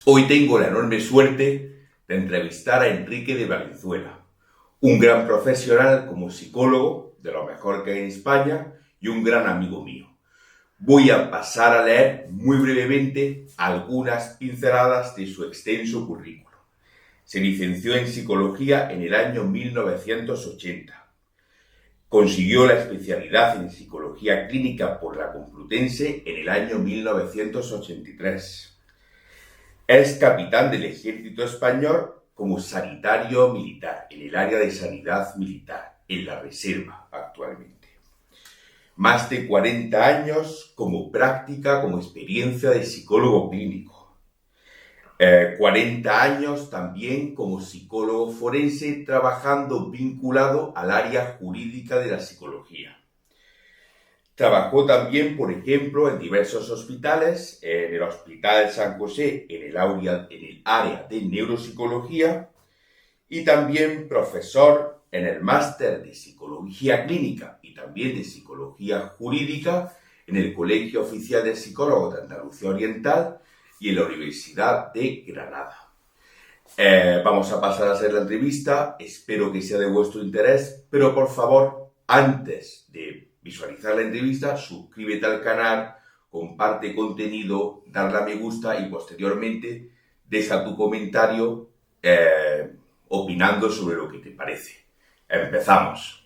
Hoy tengo la enorme suerte de entrevistar a Enrique de Valenzuela, un gran profesional como psicólogo, de lo mejor que hay en España, y un gran amigo mío. Voy a pasar a leer muy brevemente algunas pinceladas de su extenso currículum. Se licenció en psicología en el año 1980. Consiguió la especialidad en psicología clínica por la Complutense en el año 1983. Es capitán del Ejército Español como sanitario militar, en el área de sanidad militar, en la reserva actualmente. Más de 40 años como práctica, como experiencia de psicólogo clínico. 40 años también como psicólogo forense, trabajando vinculado al área jurídica de la psicología. Trabajó también, por ejemplo, en diversos hospitales, en el Hospital San José, en el área de neuropsicología, y también profesor en el máster de psicología clínica y también de psicología jurídica en el Colegio Oficial de Psicólogos de Andalucía Oriental y en la Universidad de Granada. Vamos a pasar a hacer la entrevista, espero que sea de vuestro interés, pero por favor, antes de visualizar la entrevista, suscríbete al canal, comparte contenido, darle a me gusta y posteriormente deja tu comentario opinando sobre lo que te parece. Empezamos.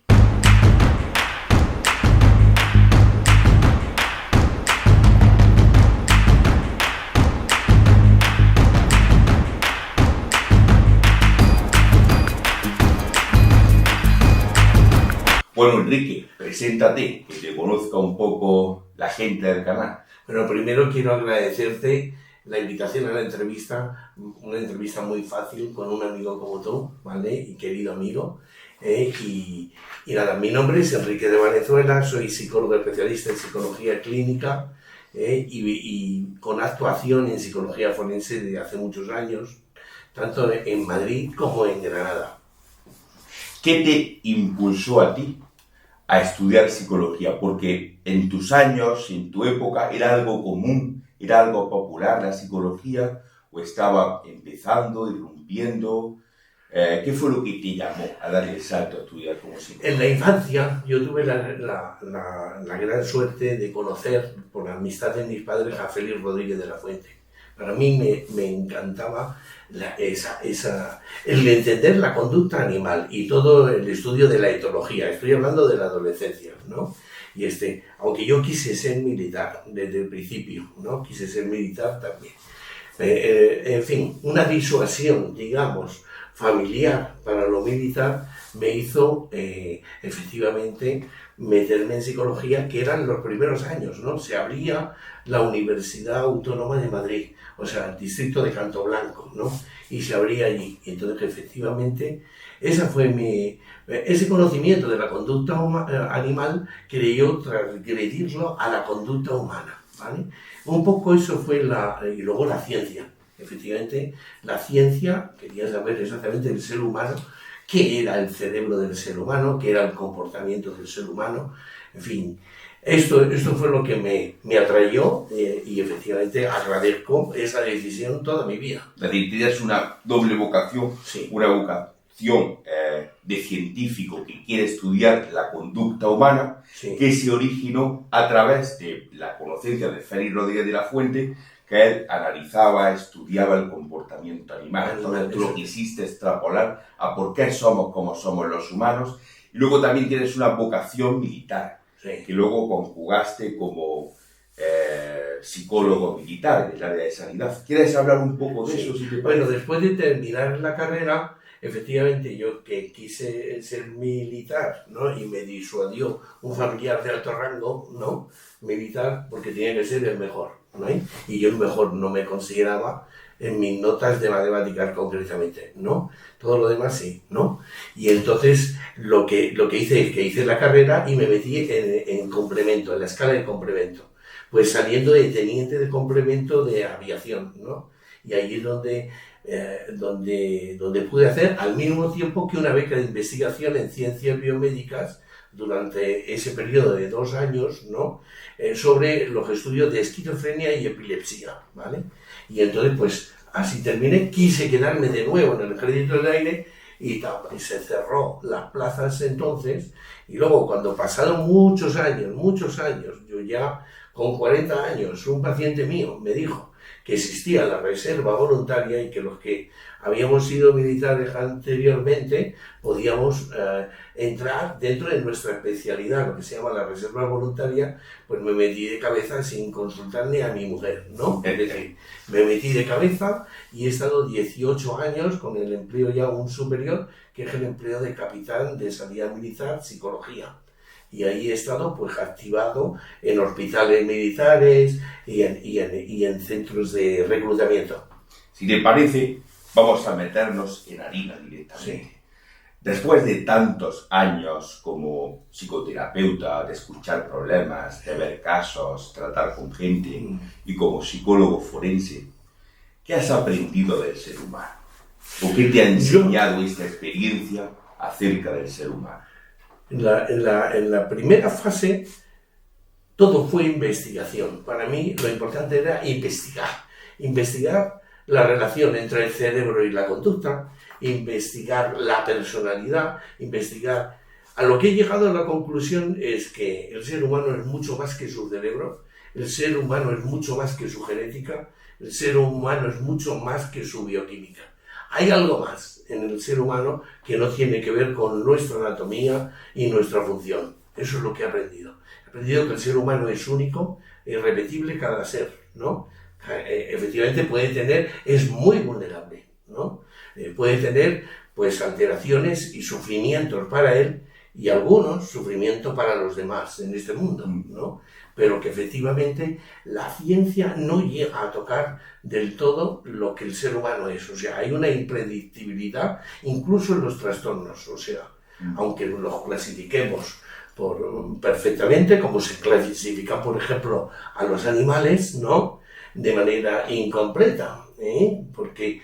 Bueno, Enrique, preséntate, que te conozca un poco la gente del canal. Bueno, primero quiero agradecerte la invitación a la entrevista, una entrevista muy fácil con un amigo como tú, ¿vale? Y querido amigo. Y nada, mi nombre es Enrique de Valenzuela, soy psicólogo especialista en psicología clínica y con actuación en psicología forense desde hace muchos años, tanto en Madrid como en Granada. ¿Qué te impulsó a ti a estudiar psicología? Porque en tus años, en tu época, ¿era algo común, era algo popular la psicología o estaba empezando, irrumpiendo? ¿Qué fue lo que te llamó a dar el salto a estudiar como psicólogo? En la infancia yo tuve la gran suerte de conocer, por la amistad de mis padres, a Félix Rodríguez de la Fuente. Para mí me encantaba el entender la conducta animal y todo el estudio de la etología. Estoy hablando de la adolescencia, ¿no? Y aunque yo quise ser militar desde el principio, ¿no? Quise ser militar también. En fin, una disuasión, digamos, familiar para lo militar me hizo efectivamente meterme en psicología, que eran los primeros años, ¿no? Se abría la Universidad Autónoma de Madrid, o sea, el distrito de Canto Blanco, ¿no? Y se abría allí. Entonces, efectivamente, ese conocimiento de la conducta animal creyó transgredirlo a la conducta humana, ¿vale? Un poco eso fue y luego la ciencia. Efectivamente, la ciencia quería saber exactamente del ser humano, qué era el cerebro del ser humano, qué era el comportamiento del ser humano, en fin. Esto fue lo que me atrayó y efectivamente agradezco esa decisión toda mi vida. Es decir, tienes una doble vocación, sí. Una vocación de científico que quiere estudiar la conducta humana, sí. Que se originó a través de la conocencia de Félix Rodríguez de la Fuente, que él analizaba, estudiaba el comportamiento animal. Entonces tú lo quisiste extrapolar a por qué somos como somos los humanos. Y luego también tienes una vocación militar, sí. Que luego conjugaste como psicólogo militar en el área de sanidad. ¿Quieres hablar un poco de eso? Si te bueno, después de terminar la carrera, efectivamente yo que quise ser militar, ¿no? Y me disuadió un familiar de alto rango, ¿no? Militar, porque tenía que ser el mejor, ¿no? Y yo el mejor no me consideraba en mis notas de matemáticas concretamente, ¿no? Todo lo demás sí, ¿no? Y entonces lo que hice es que hice la carrera y me metí en complemento, en la escala de complemento. Pues saliendo de teniente de complemento de aviación, ¿no? Y ahí es donde pude hacer al mismo tiempo que una beca de investigación en ciencias biomédicas durante ese periodo de 2 años, ¿no? Sobre los estudios de esquizofrenia y epilepsia, ¿vale? Y entonces, pues, así terminé, quise quedarme de nuevo en el Ejército del Aire y se cerró las plazas entonces, y luego cuando pasaron muchos años, yo ya con 40 años, un paciente mío me dijo que existía la reserva voluntaria y que los que habíamos sido militares anteriormente podíamos entrar dentro de nuestra especialidad, lo que se llama la reserva voluntaria, pues me metí de cabeza sin consultar ni a mi mujer, ¿no? Es decir, me metí de cabeza y he estado 18 años con el empleo ya aún superior, que es el empleo de capitán de salida militar, psicología. Y ahí he estado pues activado en hospitales militares y en centros de reclutamiento. Si te parece, vamos a meternos en harina directamente. Sí. Después de tantos años como psicoterapeuta, de escuchar problemas, de ver casos, tratar con gente y como psicólogo forense, ¿qué has aprendido del ser humano? ¿O qué te ha enseñado esta experiencia acerca del ser humano? En la primera fase todo fue investigación. Para mí lo importante era investigar la relación entre el cerebro y la conducta, investigar la personalidad, investigar. A lo que he llegado a la conclusión es que el ser humano es mucho más que su cerebro, el ser humano es mucho más que su genética, el ser humano es mucho más que su bioquímica. Hay algo más en el ser humano que no tiene que ver con nuestra anatomía y nuestra función. Eso es lo que he aprendido. He aprendido que el ser humano es único, irrepetible cada ser, ¿no? Efectivamente es muy vulnerable, ¿no? Puede tener pues alteraciones y sufrimientos para él y algunos sufrimientos para los demás en este mundo, ¿no? Pero que efectivamente la ciencia no llega a tocar del todo lo que el ser humano es. O sea, hay una impredictibilidad incluso en los trastornos. O sea, aunque los clasifiquemos perfectamente, como se clasifica, por ejemplo, a los animales, ¿no? De manera incompleta, porque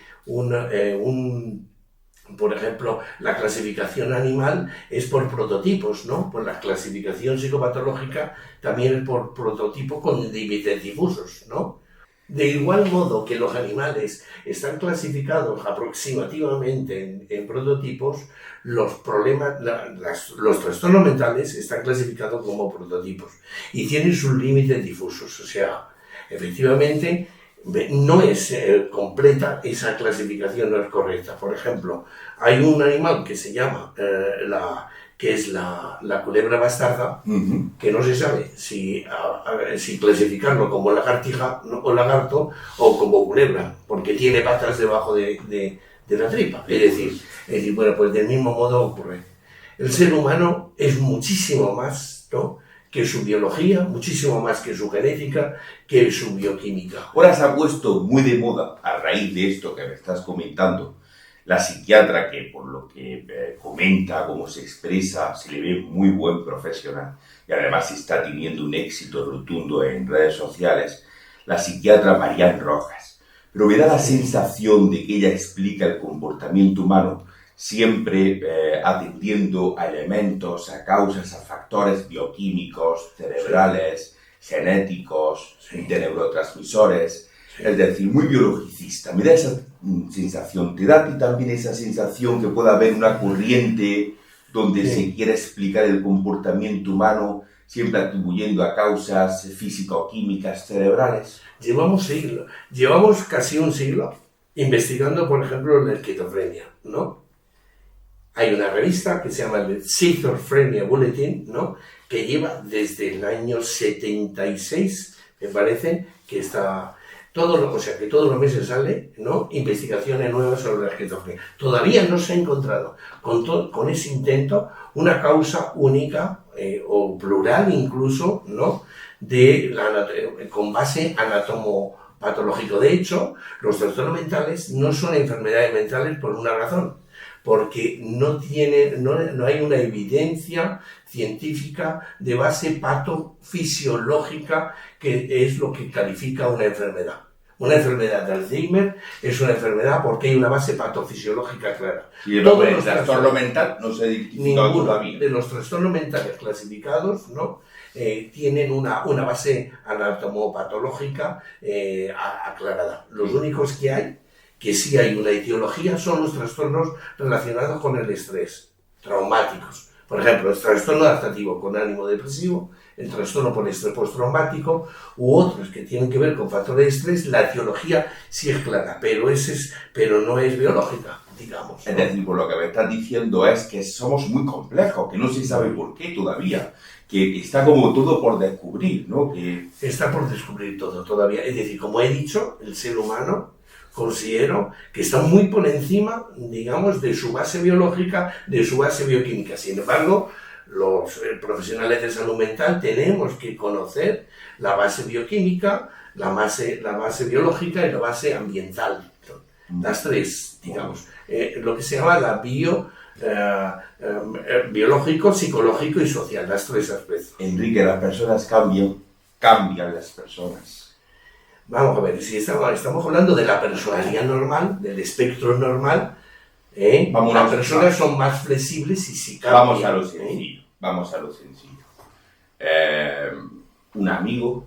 por ejemplo, la clasificación animal es por prototipos, ¿no? Pues la clasificación psicopatológica también es por prototipo con límites difusos, ¿no? De igual modo que los animales están clasificados aproximativamente en prototipos, los trastornos mentales están clasificados como prototipos y tienen sus límites difusos. O sea, efectivamente, no es completa, esa clasificación no es correcta. Por ejemplo, hay un animal que se llama la culebra bastarda, que no se sabe si clasificarlo como lagartija o lagarto o como culebra, porque tiene patas debajo de la tripa. Es decir, bueno, pues del mismo modo ocurre. El ser humano es muchísimo más, ¿no?, que su biología, muchísimo más que su genética, que su bioquímica. Ahora se ha puesto muy de moda, a raíz de esto que me estás comentando, la psiquiatra, que por lo que comenta, cómo se expresa, se le ve muy buen profesional y además está teniendo un éxito rotundo en redes sociales, la psiquiatra Marian Rojas. Pero me da la sensación de que ella explica el comportamiento humano siempre atendiendo a elementos, a causas, a factores bioquímicos, cerebrales, genéticos, de neurotransmisores, es decir, muy biologicista. Me da esa sensación. ¿Te da a ti también esa sensación que pueda haber una corriente donde se quiera explicar el comportamiento humano siempre atribuyendo a causas físico-químicas cerebrales? Llevamos casi un siglo investigando, por ejemplo, la esquizofrenia, ¿no? Hay una revista que se llama el Schizophrenia Bulletin, ¿no?, que lleva desde el año 76, me parece, que está que todos los meses sale, ¿no?, investigaciones nuevas sobre la esquizofrenia. Todavía no se ha encontrado con ese intento una causa única o plural incluso, ¿no?, con base anatomopatológico. De hecho, los trastornos mentales no son enfermedades mentales por una razón, porque no hay una evidencia científica de base patofisiológica, que es lo que califica una enfermedad. Una enfermedad de Alzheimer es una enfermedad porque hay una base patofisiológica clara. Y el trastorno mental no se ha identificado todavía. Ninguno de los trastornos mentales clasificados, ¿no?, tienen una base anatomopatológica aclarada. Los únicos que hay que sí hay una etiología son los trastornos relacionados con el estrés, traumáticos. Por ejemplo, el trastorno adaptativo con ánimo depresivo, el trastorno por estrés postraumático u otros que tienen que ver con factores de estrés, la etiología sí es clara, pero no es biológica, digamos, ¿no? Es decir, por lo que me estás diciendo es que somos muy complejos, que no se sabe por qué todavía, que está como todo por descubrir, ¿no? Que Está por descubrir todo todavía. Es decir, como he dicho, el ser humano considero que está muy por encima, digamos, de su base biológica, de su base bioquímica. Sin embargo, los profesionales de salud mental tenemos que conocer la base bioquímica, la base biológica y la base ambiental. Las tres, digamos. Lo que se llama la biológico, psicológico y social, las tres aspectos. Enrique, las personas cambian las personas. Vamos a ver, si estamos hablando de la personalidad normal, del espectro normal, las personas son más flexibles y si cambian. Vamos a lo sencillo. Un amigo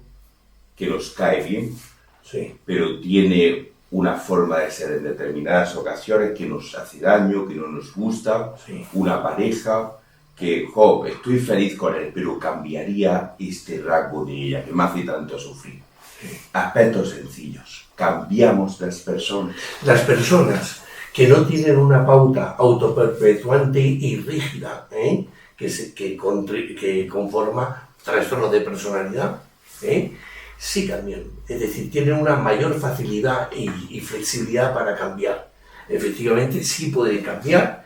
que nos cae bien, sí, pero tiene una forma de ser en determinadas ocasiones que nos hace daño, que no nos gusta, sí. Una pareja que, estoy feliz con él, pero cambiaría este rasgo de ella que me hace tanto sufrir. Aspectos sencillos. Cambiamos las personas. Las personas que no tienen una pauta autoperpetuante y rígida, que conforma trastorno de personalidad, sí cambian. Es decir, tienen una mayor facilidad y flexibilidad para cambiar. Efectivamente, sí pueden cambiar.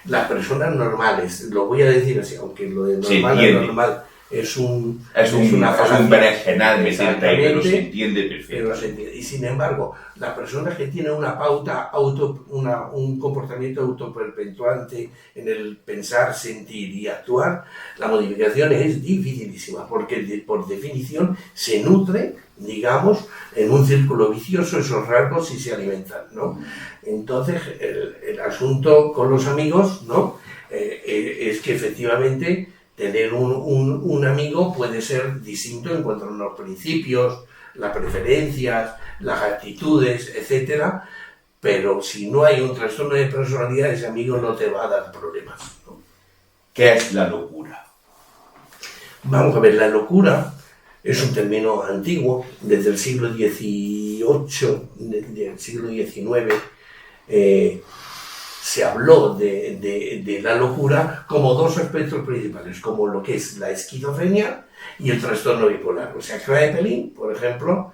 Las personas normales, lo voy a decir así, aunque lo de normal a normal es un berenjenal, pero se entiende perfectamente. Y sin embargo, las personas que tienen una pauta, un comportamiento autoperpetuante en el pensar, sentir y actuar, la modificación es dificilísima, porque por definición se nutre, digamos, en un círculo vicioso esos rasgos y se alimentan, ¿no? Entonces, el asunto con los amigos, ¿no? Es que efectivamente tener un amigo puede ser distinto en cuanto a los principios, las preferencias, las actitudes, etc. Pero si no hay un trastorno de personalidad, ese amigo no te va a dar problemas, ¿no? ¿Qué es la locura? Vamos a ver, la locura es un término antiguo, desde el siglo XVIII, del siglo XIX, se habló de la locura como dos aspectos principales, como lo que es la esquizofrenia y el trastorno bipolar. O sea, Kraepelin, por ejemplo,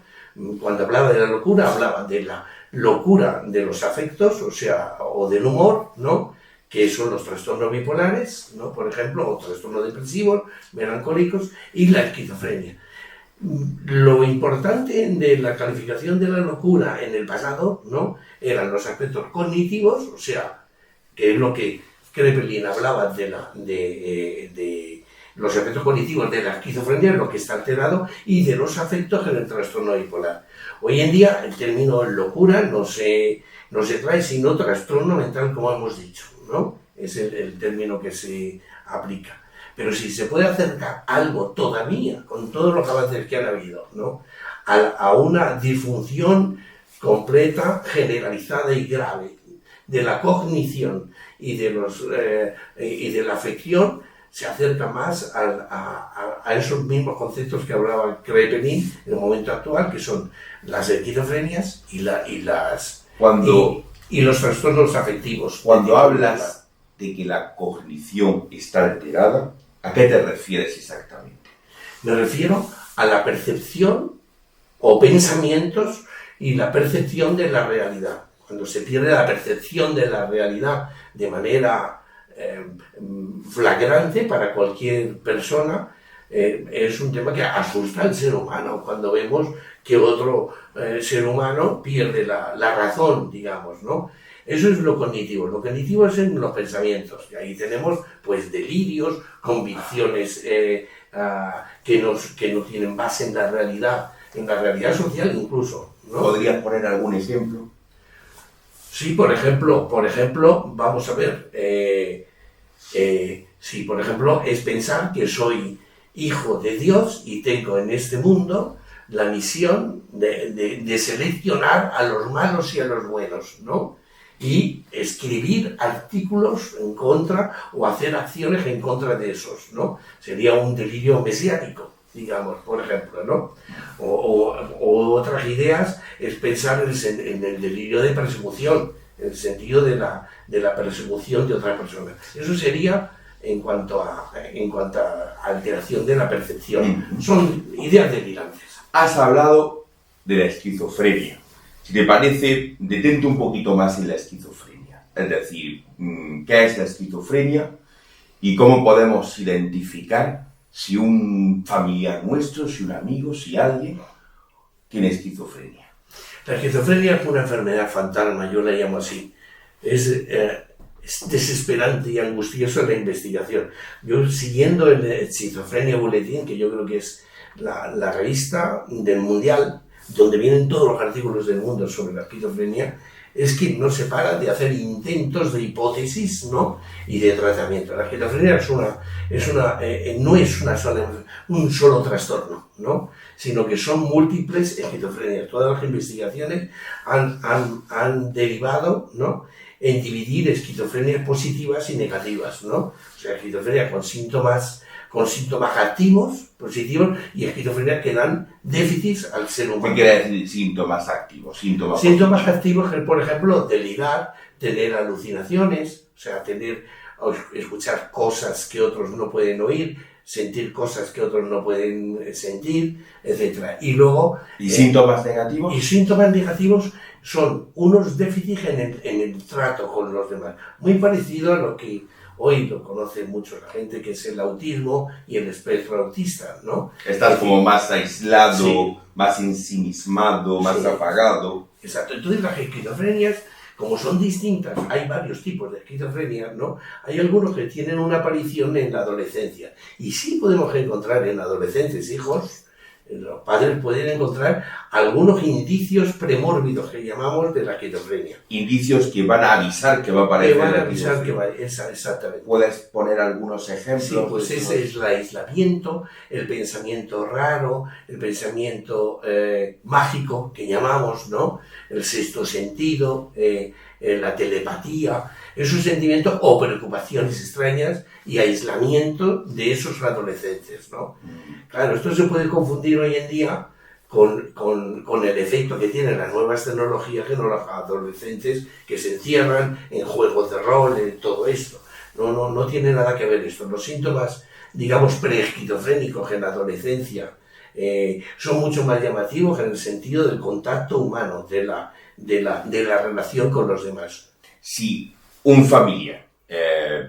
cuando hablaba de la locura, hablaba de la locura de los afectos, o del humor, ¿no? Que son los trastornos bipolares, ¿no? Por ejemplo, o trastornos depresivos, melancólicos, y la esquizofrenia. Lo importante de la calificación de la locura en el pasado, ¿no? Eran los aspectos cognitivos, o sea, que es lo que Kraepelin hablaba de los efectos cognitivos de la esquizofrenia, lo que está alterado, y de los afectos en el trastorno bipolar. Hoy en día el término locura no se trae sino trastorno mental, como hemos dicho, ¿no? Es el término que se aplica. Pero si se puede acercar algo todavía, con todos los avances que han habido, ¿no? a una disfunción completa, generalizada y grave de la cognición y de la afección, se acerca más a esos mismos conceptos que hablaba Kraepelin en el momento actual, que son las esquizofrenias y los trastornos afectivos. Cuando hablas de que la cognición está alterada, ¿a qué te refieres exactamente? Me refiero a la percepción o pensamientos y la percepción de la realidad. Cuando se pierde la percepción de la realidad de manera flagrante para cualquier persona, es un tema que asusta al ser humano cuando vemos que otro ser humano pierde la razón, digamos, ¿no? Eso es lo cognitivo. Lo cognitivo es en los pensamientos. Y ahí tenemos, pues, delirios, convicciones que no tienen base en la realidad social incluso, ¿no? ¿Podrías poner algún ejemplo? Sí, por ejemplo, vamos a ver, sí, por ejemplo, es pensar que soy hijo de Dios y tengo en este mundo la misión de seleccionar a los malos y a los buenos, ¿no? Y escribir artículos en contra o hacer acciones en contra de esos, ¿no? Sería un delirio mesiánico, digamos, por ejemplo, ¿no? O otras ideas es pensar en el delirio de persecución, en el sentido de la persecución de otra persona. Eso sería en cuanto a alteración de la percepción. Son ideas delirantes. Has hablado de la esquizofrenia. Si te parece, detente un poquito más en la esquizofrenia. Es decir, ¿qué es la esquizofrenia? Y cómo podemos identificar si un familiar nuestro, si un amigo, si alguien tiene esquizofrenia. La esquizofrenia es una enfermedad fantasma, yo la llamo así. Es desesperante y angustiosa la investigación. Yo, siguiendo el Schizophrenia Bulletin, que yo creo que es la revista del mundial, donde vienen todos los artículos del mundo sobre la esquizofrenia, es que no se para de hacer intentos de hipótesis, ¿no? Y de tratamiento. La esquizofrenia no es un solo trastorno, ¿no? Sino que son múltiples esquizofrenias. Todas las investigaciones han derivado, ¿no?, en dividir esquizofrenias positivas y negativas, ¿no? O sea, esquizofrenia con síntomas activos, positivos, y esquizofrenia que dan déficits al ser humano. ¿Qué quiere decir síntomas activos? Síntomas activos, por ejemplo, delirar, tener alucinaciones, o sea, escuchar cosas que otros no pueden oír, sentir cosas que otros no pueden sentir, etc. Y luego... ¿Y síntomas negativos? Y síntomas negativos son unos déficits en el trato con los demás. Muy parecido a lo que hoy lo conoce mucho la gente, que es el autismo y el espectro autista, ¿no? Estás como más aislado, sí, más ensimismado, más sí, apagado. Exacto. Entonces las esquizofrenias, como son distintas, hay varios tipos de esquizofrenia, ¿no? Hay algunos que tienen una aparición en la adolescencia. Y sí podemos encontrar en adolescentes hijos, los padres pueden encontrar algunos indicios premórbidos que llamamos de la esquizofrenia. Indicios que van a avisar que va a aparecer. Que van a avisar que va, exactamente. ¿Puedes poner algunos ejemplos? Sí, pues ese es el aislamiento, el pensamiento raro, el pensamiento mágico que llamamos, ¿no? El sexto sentido, la telepatía, esos sentimientos o preocupaciones extrañas y aislamiento de esos adolescentes, ¿no? Claro, esto se puede confundir hoy en día con el efecto que tienen las nuevas tecnologías en los adolescentes que se encierran en juegos de rol, en todo esto. No tiene nada que ver esto. Los síntomas, digamos, preesquizofrénicos en la adolescencia son mucho más llamativos en el sentido del contacto humano, de la relación con los demás. Si un familiar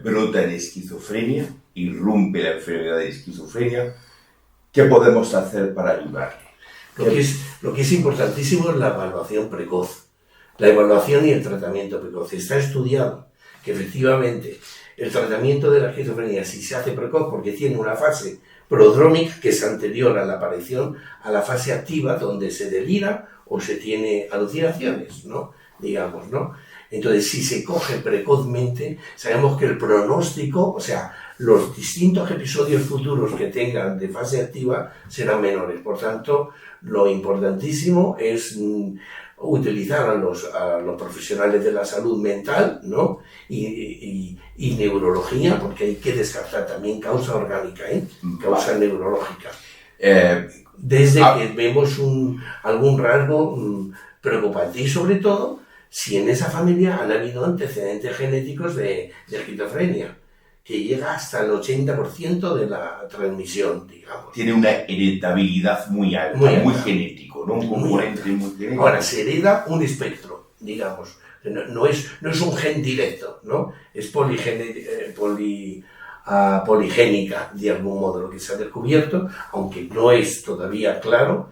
brota en esquizofrenia, irrumpe la enfermedad de esquizofrenia, ¿qué podemos hacer para ayudarle? Lo que es importantísimo es la evaluación precoz. La evaluación y el tratamiento precoz. Está estudiado que efectivamente el tratamiento de la esquizofrenia, si se hace precoz porque tiene una fase prodrómica, que es anterior a la aparición, a la fase activa, donde se delira o se tiene alucinaciones, ¿no? Digamos, ¿no? Entonces, si se coge precozmente, sabemos que el pronóstico, o sea, los distintos episodios futuros que tengan de fase activa serán menores. Por tanto, lo importantísimo es utilizar a los profesionales de la salud mental, ¿no? Y neurología, porque hay que descartar también causa orgánica, causa neurológica. Desde que vemos algún rasgo preocupante, y sobre todo si en esa familia han habido antecedentes genéticos de esquizofrenia, que llega hasta el 80% de la transmisión, digamos. Tiene una heredabilidad muy alta, muy genético, ¿no? Un componente muy genético. Ahora, se hereda un espectro, digamos. No es un gen directo, ¿no? Es poligénica, de algún modo, lo que se ha descubierto, aunque no es todavía claro,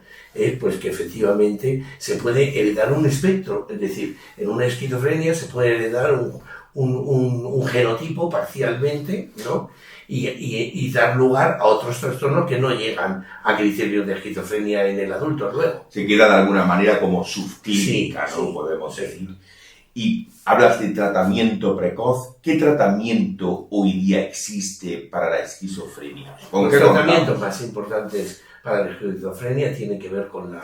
pues que efectivamente se puede heredar un espectro. Es decir, en una esquizofrenia se puede heredar un genotipo parcialmente, ¿no? Y dar lugar a otros trastornos que no llegan a criterios de esquizofrenia en el adulto luego. Se queda de alguna manera como subclínica, sí, ¿no? Sí, podemos decir. Y hablas de tratamiento precoz. ¿Qué tratamiento hoy día existe para la esquizofrenia? Los tratamientos más importantes para la esquizofrenia tienen que ver con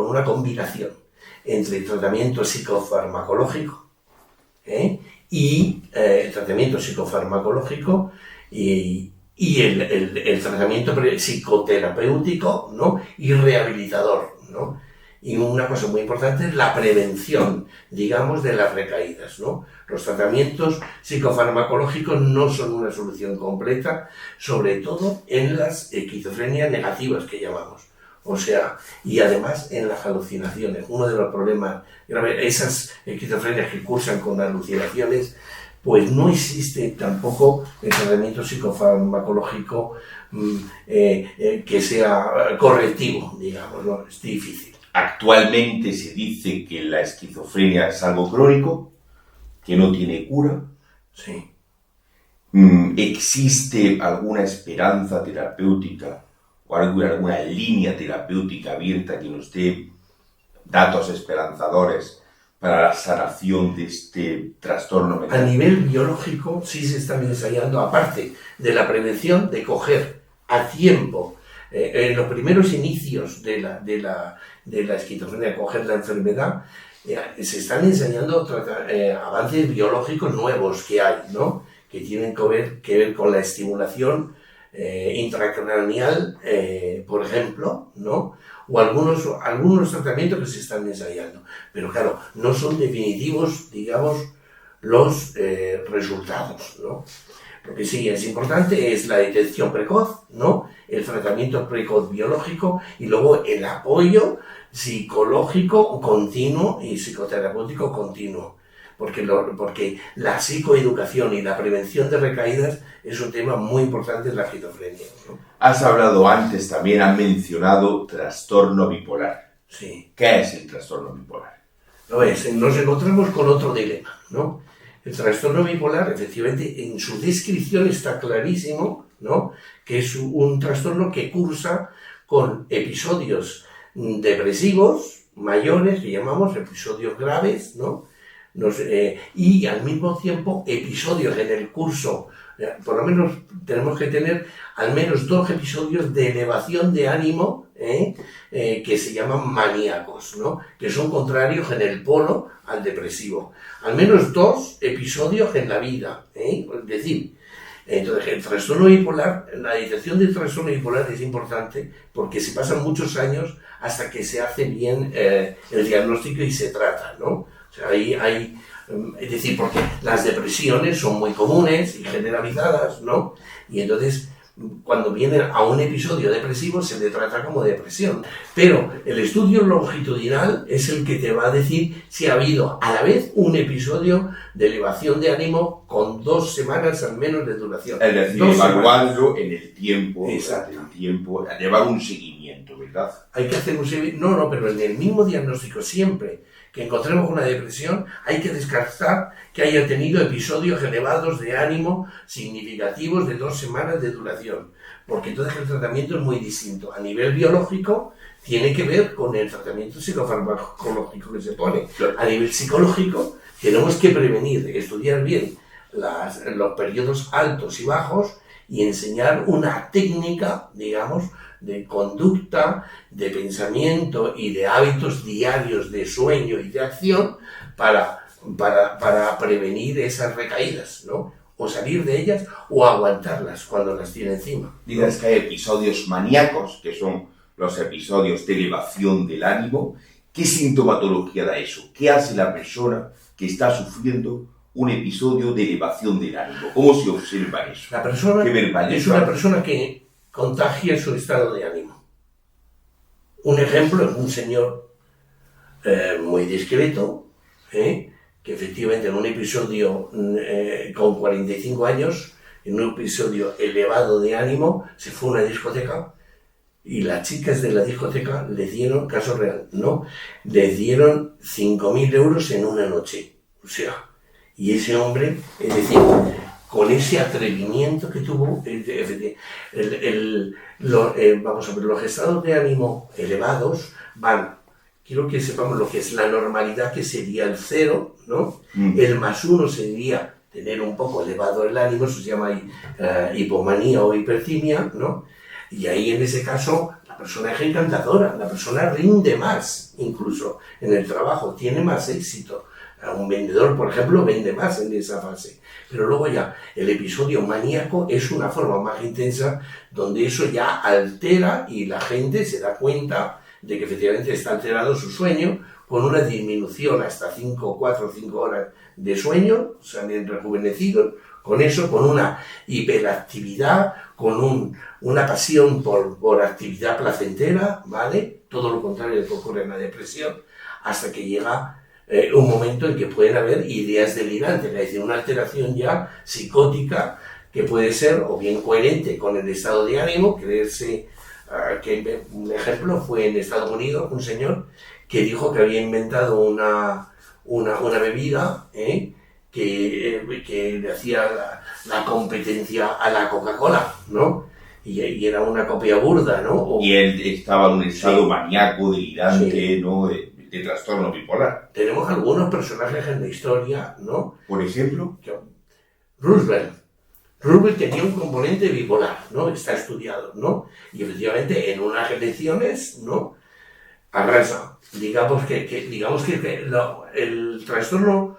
una combinación entre tratamiento psicofarmacológico y tratamiento psicofarmacológico y el tratamiento psicoterapéutico, ¿no? Y rehabilitador, ¿no? Y una cosa muy importante es la prevención, digamos, de las recaídas, ¿no? Los tratamientos psicofarmacológicos no son una solución completa, sobre todo en las esquizofrenias negativas que llamamos. O sea, y además en las alucinaciones. Uno de los problemas graves, esas esquizofrenias que cursan con alucinaciones, pues no existe tampoco el tratamiento psicofarmacológico que sea correctivo, digamos, ¿no? Es difícil. Actualmente se dice que la esquizofrenia es algo crónico, que no tiene cura. Sí. ¿Existe alguna esperanza terapéutica o alguna línea terapéutica abierta que nos dé datos esperanzadores para la sanación de este trastorno mental? A nivel biológico sí se están ensayando, aparte de la prevención, de coger a tiempo, en los primeros inicios de la esquizofrenia, coger la enfermedad, se están ensayando avances biológicos nuevos que hay, ¿no? Que tienen que ver con la estimulación intracraneal, por ejemplo, ¿no? O algunos tratamientos que se están ensayando. Pero claro, no son definitivos, digamos, los resultados, ¿no? Lo que sí es importante es la detección precoz, ¿no? El tratamiento precoz biológico y luego el apoyo psicológico continuo y psicoterapéutico continuo. Porque la psicoeducación y la prevención de recaídas es un tema muy importante en la esquizofrenia, ¿no? Has hablado antes, también has mencionado trastorno bipolar. Sí. ¿Qué es el trastorno bipolar? Nos encontramos con otro dilema, ¿no? El trastorno bipolar, efectivamente, en su descripción está clarísimo, ¿no? Que es un trastorno que cursa con episodios depresivos mayores, que llamamos episodios graves, ¿no? Y al mismo tiempo episodios en el curso, por lo menos tenemos que tener al menos 2 episodios de elevación de ánimo, que se llaman maníacos, ¿no? Que son contrarios en el polo al depresivo. Al menos 2 episodios en la vida, es decir, entonces el trastorno bipolar, la detección del trastorno bipolar es importante porque se pasan muchos años hasta que se hace bien el diagnóstico y se trata, ¿no? O sea, es decir, porque las depresiones son muy comunes y generalizadas, ¿no? Y entonces, cuando viene a un episodio depresivo, se le trata como depresión. Pero el estudio longitudinal es el que te va a decir si ha habido a la vez un episodio de elevación de ánimo con 2 semanas al menos de duración. Es decir, evaluarlo en el tiempo. Exacto. Llevar un seguimiento, ¿verdad? Hay que hacer un seguimiento, no, pero en el mismo diagnóstico siempre que encontremos una depresión, hay que descartar que haya tenido episodios elevados de ánimo significativos de 2 semanas de duración, porque entonces el tratamiento es muy distinto. A nivel biológico, tiene que ver con el tratamiento psicofarmacológico que se pone. A nivel psicológico, tenemos que prevenir, estudiar bien los periodos altos y bajos y enseñar una técnica, digamos, de conducta, de pensamiento y de hábitos diarios de sueño y de acción para prevenir esas recaídas, ¿no? O salir de ellas o aguantarlas cuando las tiene encima, ¿no? Dices que hay episodios maníacos, que son los episodios de elevación del ánimo. ¿Qué sintomatología da eso? ¿Qué hace la persona que está sufriendo un episodio de elevación del ánimo? ¿Cómo se observa eso? La persona es una persona que contagia su estado de ánimo. Un ejemplo es un señor muy discreto, que efectivamente en un episodio con 45 años, en un episodio elevado de ánimo, se fue a una discoteca y las chicas de la discoteca le dieron, caso real, ¿no? Le dieron 5.000 euros en una noche. O sea, y ese hombre, es decir, con ese atrevimiento que tuvo, vamos a ver, los estados de ánimo elevados van quiero que sepamos lo que es la normalidad, que sería el 0, ¿no? Mm. El +1 sería tener un poco elevado el ánimo, eso se llama hipomanía o hipertimia, ¿no? Y ahí en ese caso la persona es encantadora, la persona rinde más, incluso en el trabajo, tiene más éxito. Un vendedor, por ejemplo, vende más en esa fase. Pero luego ya el episodio maníaco es una forma más intensa donde eso ya altera y la gente se da cuenta de que efectivamente está alterado su sueño, con una disminución hasta 4 o 5 horas de sueño, salen rejuvenecidos, con eso, con una hiperactividad, con una pasión por actividad placentera, ¿vale? Todo lo contrario de lo que ocurre en la depresión, hasta que llega un momento en que pueden haber ideas delirantes, es decir, una alteración ya psicótica que puede ser o bien coherente con el estado de ánimo, creerse, que un ejemplo fue en Estados Unidos un señor que dijo que había inventado una bebida que le hacía la competencia a la Coca-Cola, ¿no? Y era una copia burda, ¿no? Y él estaba en un estado Sí. maníaco, delirante, Sí. ¿no? De trastorno bipolar. Tenemos algunos personajes en la historia, ¿no? Por ejemplo, Roosevelt. Roosevelt tenía un componente bipolar, ¿no? Está estudiado, ¿no? Y efectivamente en unas elecciones, ¿no? Arrasa. Digamos que el trastorno,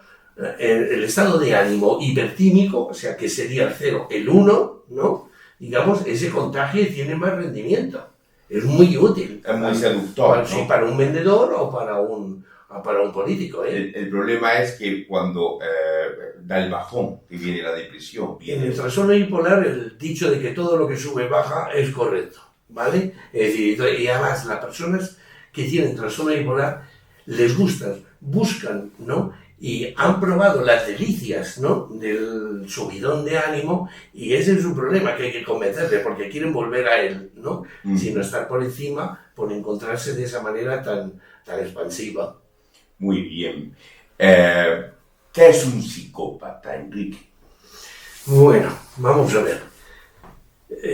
el estado de ánimo hipertímico, o sea que sería el 0, el 1, ¿no? Digamos, ese contagio tiene más rendimiento. Es muy útil. es muy seductor, ¿no? Sí, para un vendedor o para un político, ¿eh? El problema es que cuando da el bajón, que viene la depresión, En el trastorno bipolar, el dicho de que todo lo que sube baja es correcto, ¿vale? Es decir, y además las personas que tienen trastorno bipolar les gustan, buscan, ¿no? Y han probado las delicias, ¿no? Del subidón de ánimo, y ese es su problema, que hay que convencerle, porque quieren volver a él, ¿no? Sino estar por encima, por encontrarse de esa manera tan expansiva. Muy bien. ¿Qué es un psicópata, Enrique? Bueno, vamos a ver.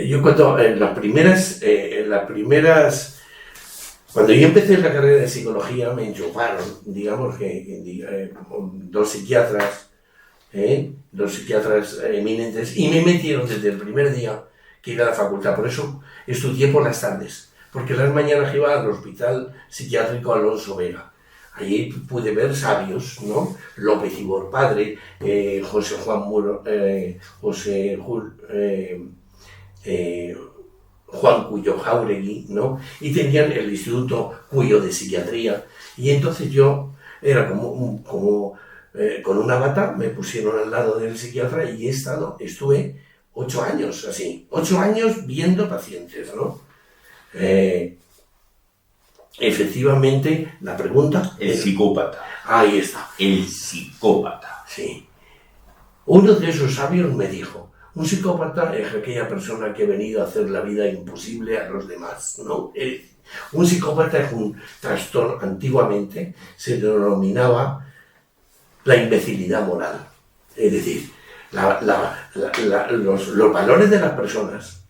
Yo cuando en las primeras, cuando yo empecé la carrera de psicología me enchufaron, digamos que dos psiquiatras eminentes, y me metieron desde el primer día que iba a la facultad. Por eso estudié por las tardes, porque las mañanas iba al Hospital Psiquiátrico Alonso Vega. Allí pude ver sabios, ¿no? López Ibor padre, José Juan Muro, Juan Cuyo Jauregui, ¿no? Y tenían el Instituto Cuyo de Psiquiatría. Y entonces yo era como con una bata, me pusieron al lado del psiquiatra y estuve 8 años así, 8 años viendo pacientes, ¿no? Efectivamente, la pregunta... El psicópata. Ahí está. El psicópata. Sí. Uno de esos sabios me dijo, un psicópata es aquella persona que ha venido a hacer la vida imposible a los demás, ¿no? Un psicópata es un trastorno, antiguamente se denominaba la imbecilidad moral. Es decir, los valores de las personas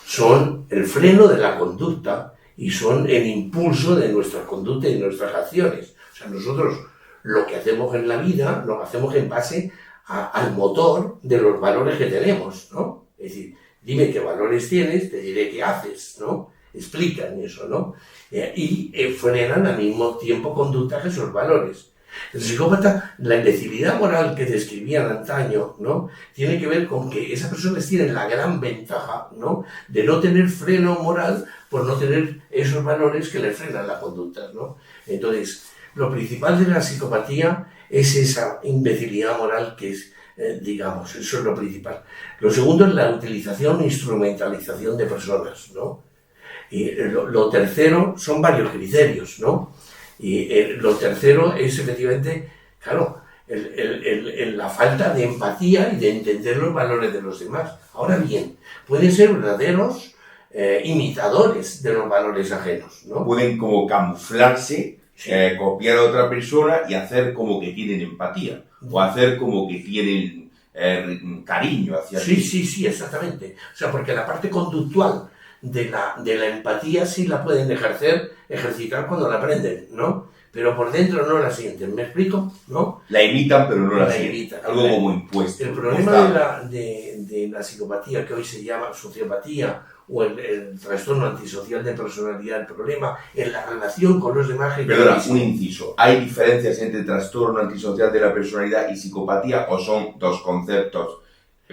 son el freno de la conducta y son el impulso de nuestra conducta y nuestras acciones. O sea, nosotros lo que hacemos en la vida lo hacemos en base al motor de los valores que tenemos, ¿no? Es decir, dime qué valores tienes, te diré qué haces, ¿no? Explican eso, ¿no? Y frenan al mismo tiempo conductas esos valores. El psicópata, la imbecilidad moral que describían antaño, ¿no? Tiene que ver con que esas personas tienen la gran ventaja, ¿no? De no tener freno moral por no tener esos valores que le frenan la conducta, ¿no? Entonces, lo principal de la psicopatía es esa imbecilidad moral que es, digamos, eso es lo principal. Lo segundo es la utilización e instrumentalización de personas, ¿no? Y lo tercero son varios criterios, ¿no? Y lo tercero es efectivamente, claro, la falta de empatía y de entender los valores de los demás. Ahora bien, pueden ser verdaderos imitadores de los valores ajenos, ¿no? Pueden como camuflarse, sí, copiar a otra persona y hacer como que tienen empatía, o hacer como que tienen cariño hacia ti. Sí, exactamente. O sea, porque la parte conductual de la empatía sí la pueden ejercitar cuando la aprenden, ¿no? Pero por dentro no la sienten, ¿me explico? ¿No? La imitan, pero no la sienten. imitan. Algo como impuesto. El problema de la psicopatía, que hoy se llama sociopatía, o el trastorno antisocial de personalidad, el problema en la relación con los demás... Perdona, un inciso. ¿Hay diferencias entre trastorno antisocial de la personalidad y psicopatía o son dos conceptos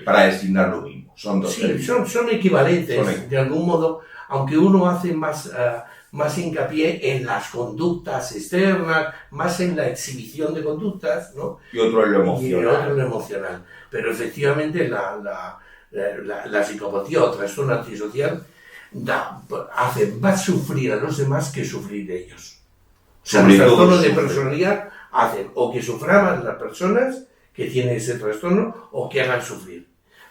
para designar lo mismo? Son dos términos. Son equivalentes, de algún modo, aunque uno hace más hincapié en las conductas externas, más en la exhibición de conductas, ¿no? Y otro en lo emocional. Y otro en lo emocional. Pero efectivamente la psicopatía o trastorno antisocial hace más sufrir a los demás que sufrir ellos. O sea, los trastornos de personalidad hacen o que sufran las personas que tienen ese trastorno o que hagan sufrir.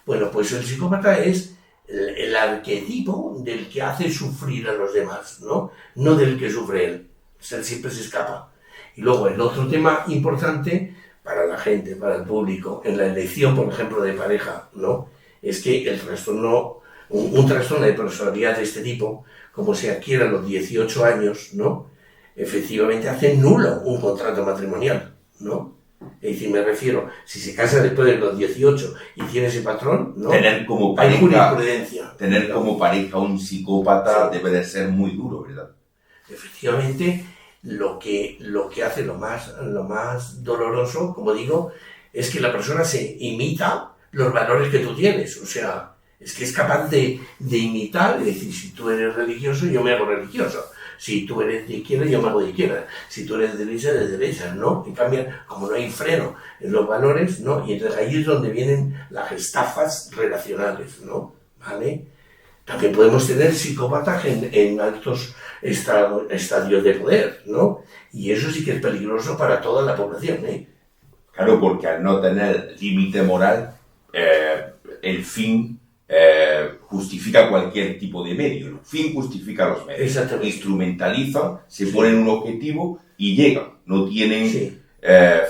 Bueno, pues el psicópata es el arquetipo del que hace sufrir a los demás, ¿no? No del que sufre él. O sea, él siempre se escapa. Y luego el otro tema importante para la gente, para el público, en la elección, por ejemplo, de pareja, ¿no? Es que el trastorno, un trastorno de personalidad de este tipo, como se adquiere a los 18 años, ¿no? Efectivamente hace nulo un contrato matrimonial, ¿no? Es decir, me refiero, si se casa después de los 18 y tiene ese patrón, ¿no? Tener como pareja, hay jurisprudencia. Tener como pareja un psicópata debe de ser muy duro, ¿verdad? Efectivamente, lo que hace lo más doloroso, como digo, es que la persona se imita los valores que tú tienes. O sea, es que es capaz de imitar, es decir, si tú eres religioso, yo me hago religioso. Si tú eres de izquierda, yo me hago de izquierda. Si tú eres de derecha, ¿no? En cambio, como no hay freno en los valores, ¿no? Y entonces ahí es donde vienen las estafas relacionales, ¿no? ¿Vale? También podemos tener psicópatas en altos estadios de poder, ¿no? Y eso sí que es peligroso para toda la población, ¿eh? Claro, porque al no tener límite moral, el fin justifica cualquier tipo de medio. El fin justifica los medios. Exactamente. Instrumentalizan, se ponen un objetivo y llegan. No tienen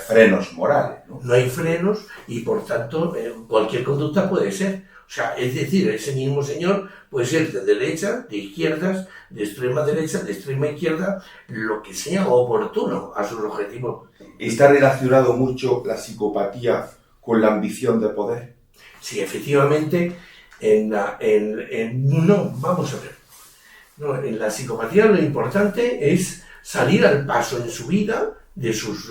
frenos morales, ¿no? No hay frenos y, por tanto, cualquier conducta puede ser. O sea, es decir, ese mismo señor puede ser de derecha, de izquierdas, de extrema derecha, de extrema izquierda, lo que sea oportuno a sus objetivos. ¿Está relacionado mucho la psicopatía con la ambición de poder? Sí, efectivamente, no, vamos a ver. No, en la psicopatía lo importante es salir al paso en su vida de sus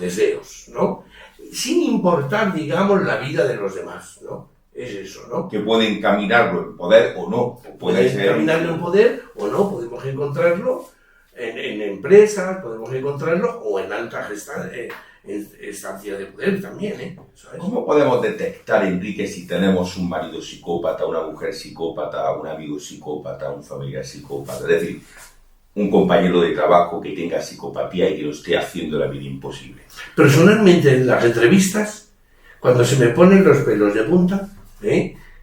deseos, ¿no? Sin importar, digamos, la vida de los demás, ¿no? Es eso, ¿no? Que puede encaminarlo en poder o no. Puede encaminarlo en poder o no, podemos encontrarlo en empresas, podemos encontrarlo o en altas estancias de poder también, ¿eh? ¿Sabes? ¿Cómo podemos detectar, Enrique, si tenemos un marido psicópata, una mujer psicópata, un amigo psicópata, un familiar psicópata? Es decir, un compañero de trabajo que tenga psicopatía y que lo esté haciendo la vida imposible. Personalmente, en las entrevistas, cuando se me ponen los pelos de punta,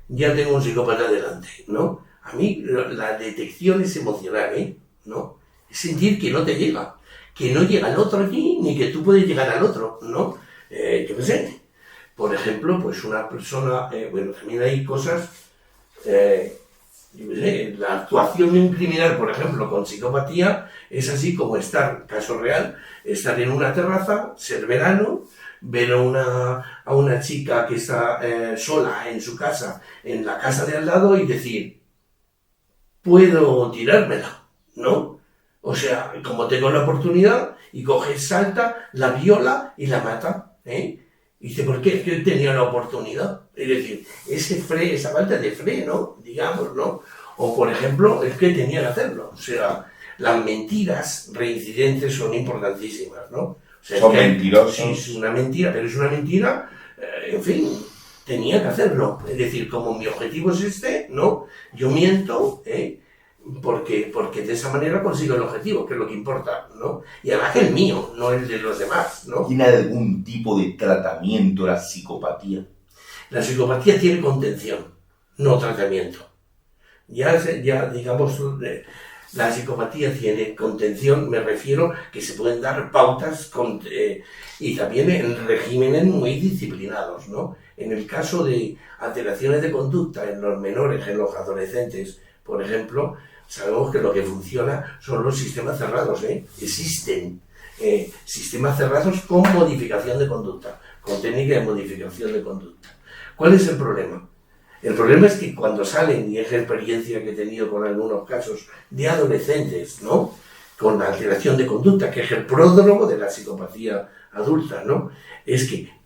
ya tengo un psicópata delante, ¿no? A mí la detección es emocional, ¿no? Es sentir que no te llega, que no llega al otro aquí, ni que tú puedes llegar al otro, ¿no? Yo qué sé. Por ejemplo, pues una persona, bueno, también hay cosas, yo qué sé, la actuación de un criminal, por ejemplo, con psicopatía, es así como estar, caso real, estar en una terraza, ser verano, ver a una chica que está sola en su casa, en la casa de al lado, y decir, puedo tirármela, ¿no? O sea, como tengo la oportunidad, y coge, salta, la viola y la mata, Y dice, ¿por qué? Es que tenía la oportunidad. Es decir, esa falta de freno, digamos, ¿no? O, por ejemplo, es que tenía que hacerlo. O sea, las mentiras reincidentes son importantísimas, ¿no? O sea, son mentirosos. Sí, es una mentira, pero es una mentira, en fin, tenía que hacerlo. Es decir, como mi objetivo es este, ¿no? Yo miento, porque de esa manera consigo el objetivo, que es lo que importa, ¿no? Y además el mío, no el de los demás, ¿no? ¿Tiene algún tipo de tratamiento la psicopatía? La psicopatía tiene contención, no tratamiento. Ya digamos, la psicopatía tiene contención, me refiero que se pueden dar pautas y también en regímenes muy disciplinados, ¿no? En el caso de alteraciones de conducta en los menores, en los adolescentes, por ejemplo, sabemos que lo que funciona son los sistemas cerrados, ¿eh? Existen sistemas cerrados con modificación de conducta, con técnica de modificación de conducta. ¿Cuál es el problema? El problema es que cuando salen, y es la experiencia que he tenido con algunos casos de adolescentes, ¿no?, con la alteración de conducta, que es el pródromo de la psicopatía adulta, ¿no?, es que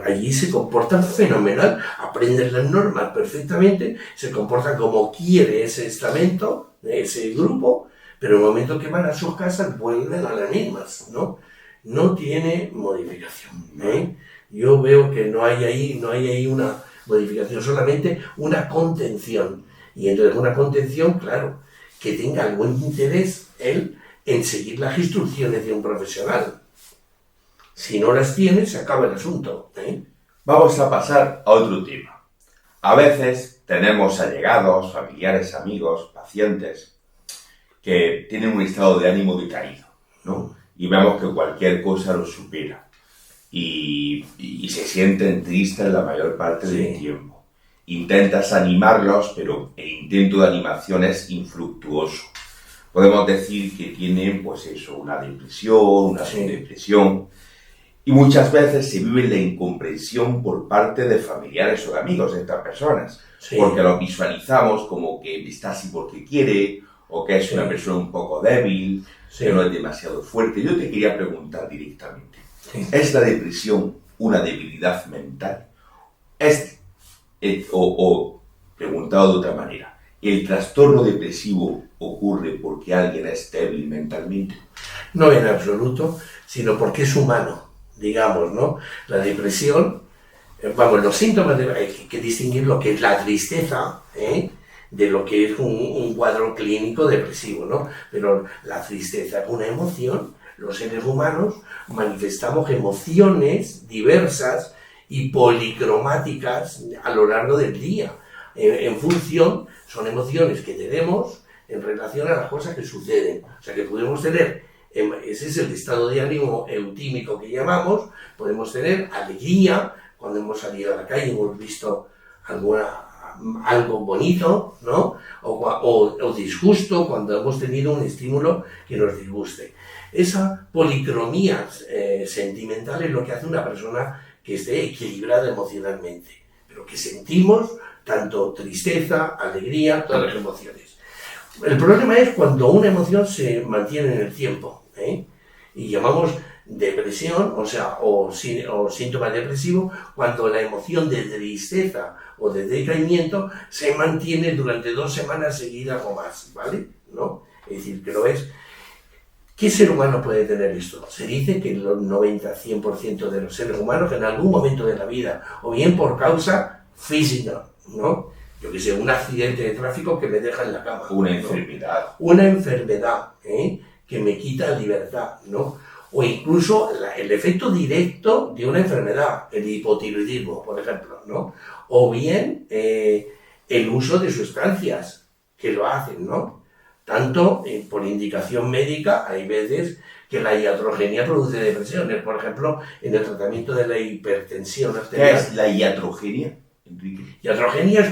allí se comportan fenomenal, aprenden las normas perfectamente, se comportan como quiere ese estamento, ese grupo, pero en el momento que van a sus casas vuelven a las mismas, ¿no? No tiene modificación, ¿eh? Yo veo que no hay ahí una modificación, solamente una contención. Y entonces una contención, claro, que tenga algún interés él en seguir las instrucciones de un profesional. Si no las tiene, se acaba el asunto, ¿eh? Vamos a pasar a otro tema. A veces tenemos allegados, familiares, amigos, pacientes que tienen un estado de ánimo decaído, ¿no? Y vemos que cualquier cosa los supera. Y se sienten tristes la mayor parte del tiempo. Intentas animarlos, pero el intento de animación es infructuoso. Podemos decir que tienen, pues eso, una depresión, una subdepresión, y muchas veces se vive la incomprensión por parte de familiares o de amigos de estas personas, porque lo visualizamos como que está así porque quiere, o que es una persona un poco débil, que no es demasiado fuerte. Yo te quería preguntar directamente, ¿es la depresión una debilidad mental? O preguntado de otra manera, ¿el trastorno depresivo ocurre porque alguien es débil mentalmente? No en absoluto, sino porque es humano, digamos, ¿no? La depresión, los síntomas, hay que distinguir lo que es la tristeza, de lo que es un cuadro clínico depresivo, ¿no? Pero la tristeza es una emoción. Los seres humanos manifestamos emociones diversas y policromáticas a lo largo del día. En función, son emociones que tenemos en relación a las cosas que suceden. O sea, que podemos tener, ese es el estado de ánimo eutímico que llamamos, podemos tener alegría cuando hemos salido a la calle y hemos visto algo bonito, ¿no? O disgusto cuando hemos tenido un estímulo que nos disguste. Esa policromía sentimental es lo que hace una persona que esté equilibrada emocionalmente, pero que sentimos tanto tristeza, alegría, todas las emociones. El problema es cuando una emoción se mantiene en el tiempo, y llamamos depresión, o síntoma depresivo, cuando la emoción de tristeza o de decaimiento se mantiene durante 2 semanas seguidas o más, ¿vale? ¿No? Es decir, que lo es. ¿Qué ser humano puede tener esto? Se dice que el 90-100% de los seres humanos en algún momento de la vida, o bien por causa física, ¿no? Yo que sé, un accidente de tráfico que me deja en la cama. Una enfermedad. Una enfermedad, que me quita libertad, ¿no? O incluso el efecto directo de una enfermedad, el hipotiroidismo, por ejemplo, ¿no? O bien el uso de sustancias que lo hacen, ¿no? Tanto por indicación médica, hay veces que la iatrogenia produce depresiones, por ejemplo, en el tratamiento de la hipertensión arterial. ¿Qué es la iatrogenia, Enrique? Iatrogenia es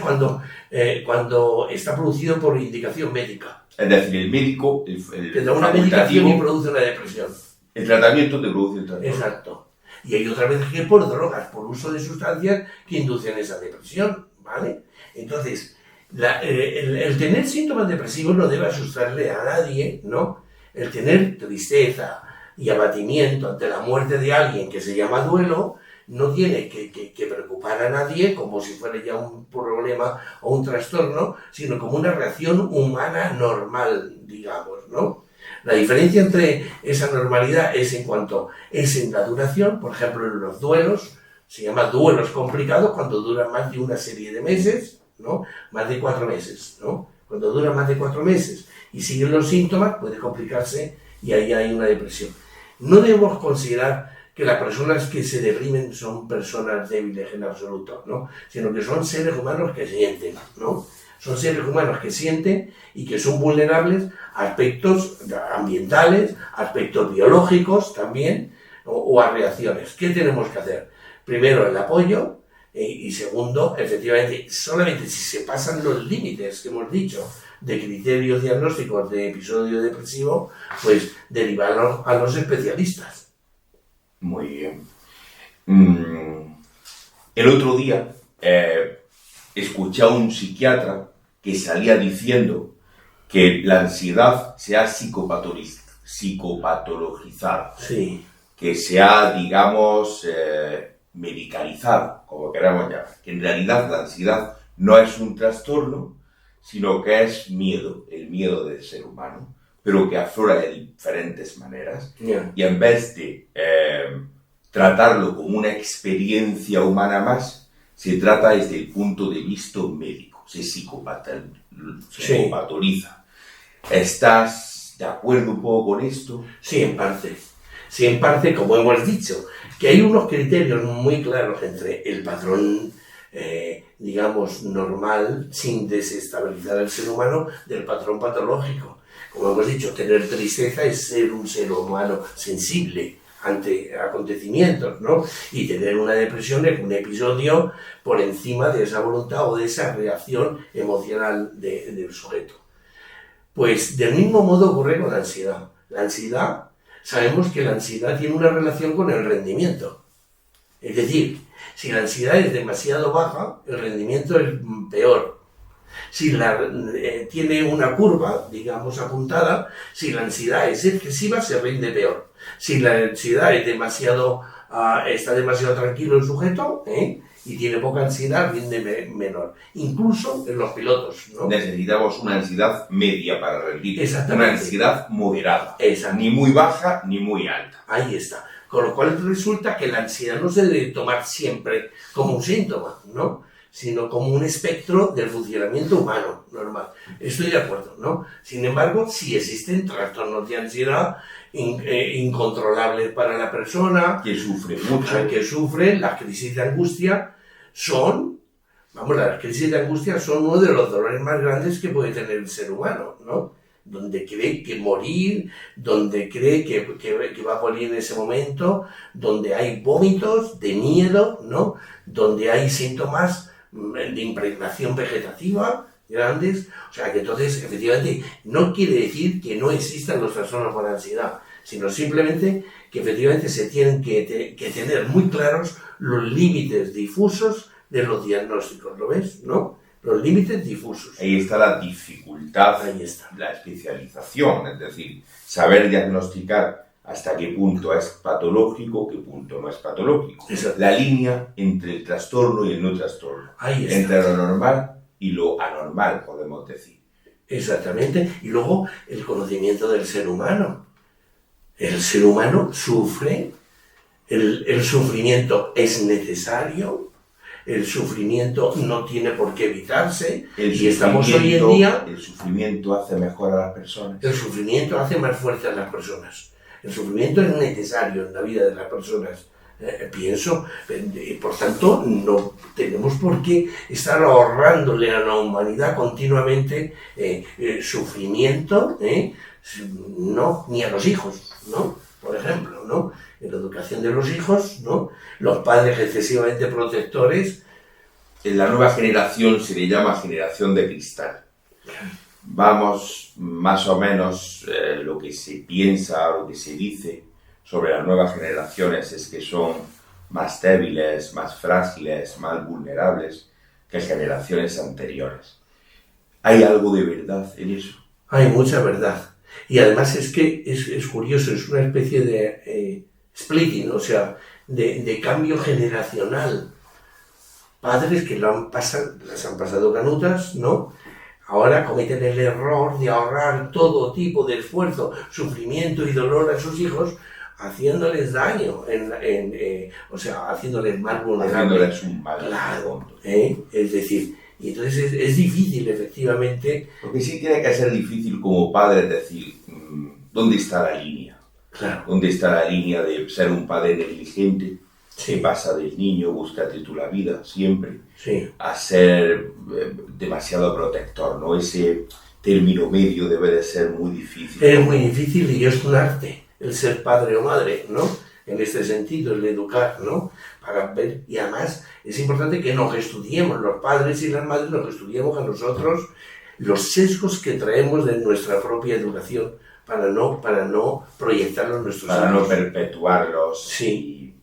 cuando está producido por indicación médica. Es decir, el médico, te da una medicación y produce una depresión. El tratamiento te produce el trastorno. Exacto. Y hay otras veces que por drogas, por uso de sustancias que inducen esa depresión, ¿vale? Entonces, el tener síntomas depresivos no debe asustarle a nadie, ¿no? El tener tristeza y abatimiento ante la muerte de alguien que se llama duelo no tiene que preocupar a nadie como si fuera ya un problema o un trastorno, sino como una reacción humana normal, digamos, ¿no? La diferencia entre esa normalidad es en cuanto es en la duración. Por ejemplo, en los duelos, se llama duelos complicados cuando duran más de una serie de meses, ¿no? Más de 4 meses, ¿no? Cuando dura más de 4 meses y siguen los síntomas, puede complicarse y ahí hay una depresión. No debemos considerar que las personas que se deprimen son personas débiles en absoluto, ¿no? Sino que son seres humanos que sienten, ¿no? Son seres humanos que sienten y que son vulnerables a aspectos ambientales, a aspectos biológicos también, o a reacciones. ¿Qué tenemos que hacer? Primero, el apoyo, y segundo, efectivamente, solamente si se pasan los límites que hemos dicho de criterios diagnósticos de episodio depresivo, pues derivarlos a los especialistas. Muy bien. El otro día escuché a un psiquiatra que salía diciendo que la ansiedad se ha psicopatologizado, Sí. que se ha, digamos, medicalizado, como queramos llamar, que en realidad la ansiedad no es un trastorno, sino que es miedo, el miedo del ser humano, pero que aflora de diferentes maneras. Yeah. Y en vez de tratarlo como una experiencia humana más, se trata desde el punto de vista médico, se psicopatoliza. ¿Estás de acuerdo un poco con esto? Sí, en parte. Sí, en parte, como hemos dicho, que hay unos criterios muy claros entre el patrón, digamos, normal, sin desestabilizar al ser humano, del patrón patológico. Como hemos dicho, tener tristeza es ser un ser humano sensible ante acontecimientos, ¿no? Y tener una depresión es un episodio por encima de esa voluntad o de esa reacción emocional del sujeto. Pues del mismo modo ocurre con la ansiedad. La ansiedad, sabemos que la ansiedad tiene una relación con el rendimiento. Es decir, si la ansiedad es demasiado baja, el rendimiento es peor. Si tiene una curva, digamos, apuntada, si la ansiedad es excesiva, se rinde peor. Si la ansiedad es está demasiado tranquilo el sujeto, y tiene poca ansiedad, rinde menor. Incluso en los pilotos, ¿no? Necesitamos una ansiedad media para rendir. Exactamente. Una ansiedad moderada. Exacto. Ni muy baja ni muy alta. Ahí está. Con lo cual resulta que la ansiedad no se debe tomar siempre como un síntoma, ¿no? Sino como un espectro del funcionamiento humano normal. Estoy de acuerdo, ¿no? Sin embargo, sí existen trastornos de ansiedad incontrolables para la persona, Que sufre mucho. que sufren. Las crisis de angustia las crisis de angustia son uno de los dolores más grandes que puede tener el ser humano, ¿no? Donde cree que morir, donde cree que va a morir en ese momento, donde hay vómitos de miedo, ¿no? Donde hay síntomas de impregnación vegetativa grandes. O sea que entonces, efectivamente, no quiere decir que no existan los trastornos por ansiedad, sino simplemente que efectivamente se tienen que tener muy claros los límites difusos de los diagnósticos, ¿lo ves? ¿No? Los límites difusos. Ahí está la dificultad, Ahí está. la especialización, es decir, saber diagnosticar hasta qué punto es patológico, qué punto no es patológico. Exacto. La línea entre el trastorno y el no trastorno. Ahí está. Entre lo normal y lo anormal, podemos decir. Exactamente. Y luego el conocimiento del ser humano. El ser humano sufre, el sufrimiento es necesario, el sufrimiento no tiene por qué evitarse, y estamos hoy en día... El sufrimiento hace mejor a las personas. El sufrimiento hace más fuertes a las personas. El sufrimiento es necesario en la vida de las personas. Pienso, por tanto, no tenemos por qué estar ahorrándole a la humanidad continuamente sufrimiento, no, ni a los hijos, ¿no? Por ejemplo, ¿no? En la educación de los hijos, ¿no? Los padres excesivamente protectores. En la nueva generación se le llama generación de cristal. Vamos, más o menos, lo que se piensa, lo que se dice sobre las nuevas generaciones es que son más débiles, más frágiles, más vulnerables que generaciones anteriores. ¿Hay algo de verdad en eso? Hay mucha verdad. Y además es que es curioso, es una especie de splitting, o sea, de cambio generacional. Padres que las han pasado canutas, ¿no? Ahora cometen el error de ahorrar todo tipo de esfuerzo, sufrimiento y dolor a sus hijos, haciéndoles daño, o sea, haciéndoles más vulnerables. Haciéndoles un mal. Claro, es decir, y entonces es difícil, efectivamente. Lo que sí tiene que ser difícil como padre es decir, ¿dónde está la línea? Claro. ¿Dónde está la línea de ser un padre negligente? Sí. Que pasa del niño, búscate tú la vida siempre, Sí. a ser demasiado protector, ¿no? Ese término medio debe de ser muy difícil. Es muy difícil y es un arte el ser padre o madre, ¿no? En este sentido, el educar, ¿no? Para ver, y además es importante que nos estudiemos, los padres y las madres nos estudiemos a nosotros los sesgos que traemos de nuestra propia educación para no proyectarlos en nuestros para hijos. no perpetuarlos. Sí.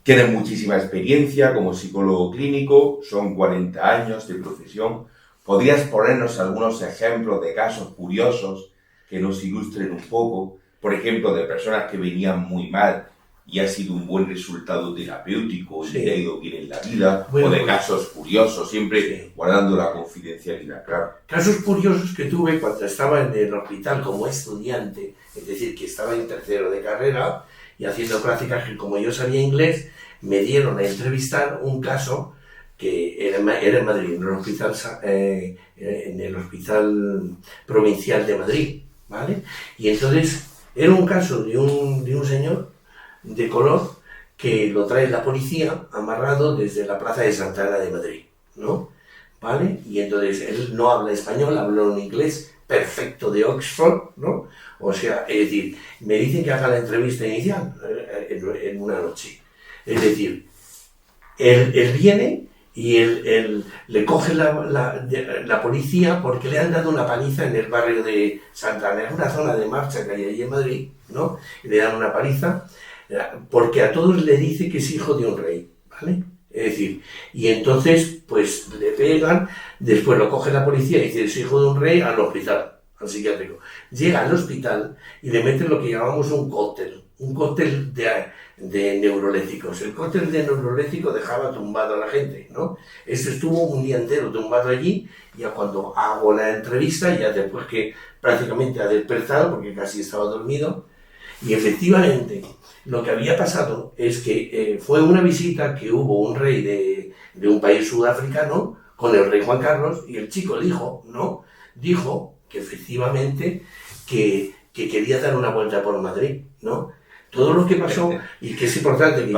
Tienes muchísima experiencia como psicólogo clínico, son 40 años de profesión. ¿Podrías ponernos algunos ejemplos de casos curiosos que nos ilustren un poco? Por ejemplo, de personas que venían muy mal y ha sido un buen resultado terapéutico y le ha ido bien en la vida, bueno, o de pues, casos curiosos, siempre guardando la confidencialidad, claro. Casos curiosos que tuve cuando estaba en el hospital como estudiante, es decir, que estaba en tercero de carrera y haciendo prácticas, que como yo sabía inglés, me dieron a entrevistar un caso que era en Madrid, en el hospital provincial de Madrid, ¿vale? Y entonces era un caso de un señor de color que lo trae la policía amarrado desde la plaza de Santa Ana de Madrid, ¿no? ¿Vale? Y entonces él no habla español, habla un inglés perfecto de Oxford, ¿no? O sea, es decir, me dicen que haga la entrevista inicial en una noche. Es decir, él viene y él le coge la policía porque le han dado una paliza en el barrio de Santa Ana, en una zona de marcha que hay allí en Madrid, ¿no? Y le dan una paliza porque a todos le dice que es hijo de un rey, ¿vale? Es decir, y entonces pues le pegan, después lo coge la policía y dice es hijo de un rey al hospital, al psiquiátrico. Llega al hospital y le meten lo que llamamos un cóctel de neuroléticos. El cóctel de neuroléticos dejaba tumbado a la gente, ¿no? Este estuvo un día entero tumbado allí, ya cuando hago la entrevista, ya después que prácticamente ha despertado, porque casi estaba dormido, y efectivamente lo que había pasado es que fue una visita que hubo un rey de un país sudafricano con el rey Juan Carlos, y el chico dijo que efectivamente que quería dar una vuelta por Madrid, ¿no? Todo lo que pasó, y que es importante que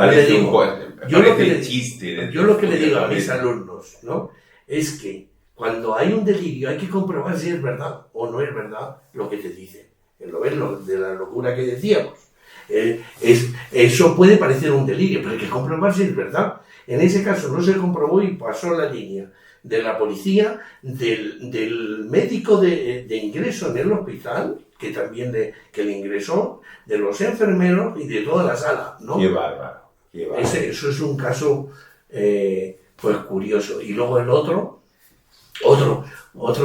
yo lo que le digo a mis alumnos, ¿no? Es que cuando hay un delirio hay que comprobar si es verdad o no es verdad lo que te dicen. ¿Lo ves? De la locura que decíamos. Eso puede parecer un delirio, pero hay que comprobar si es verdad. En ese caso no se comprobó y pasó la línea de la policía, del médico de ingreso en el hospital, que también que le ingresó, de los enfermeros y de toda la sala, ¿no? Qué bárbaro, qué bárbaro. Eso es un caso pues curioso. Y luego el otro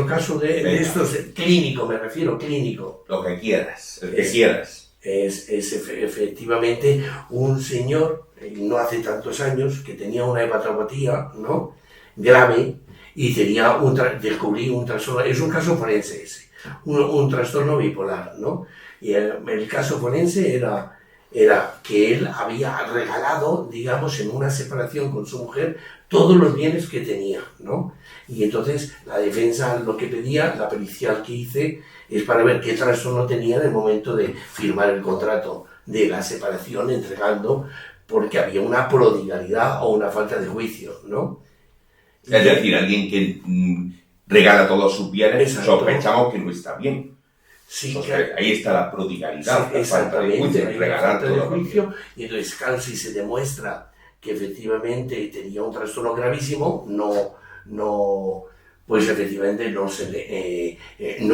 caso de estos, clínico, me refiero, clínico. Lo que quieras, el que quieras. Es efectivamente un señor, no hace tantos años, que tenía una hepatopatía, ¿no?, grave, y descubrí un trastorno, es un caso forense ese, un trastorno bipolar, ¿no? Y el caso forense era que él había regalado, digamos, en una separación con su mujer, todos los bienes que tenía, ¿no? Y entonces la defensa lo que pedía, la pericial que hice, es para ver qué trastorno tenía en el momento de firmar el contrato de la separación, entregando, porque había una prodigalidad o una falta de juicio, ¿no? Es decir, alguien que regala todos sus bienes, exacto, sospechamos que no está bien. Sí, ahí está la prodigalidad, sí, la falta de juicio, regalar todo. Juicio, y entonces, claro, si se demuestra que efectivamente tenía un trastorno gravísimo, pues efectivamente no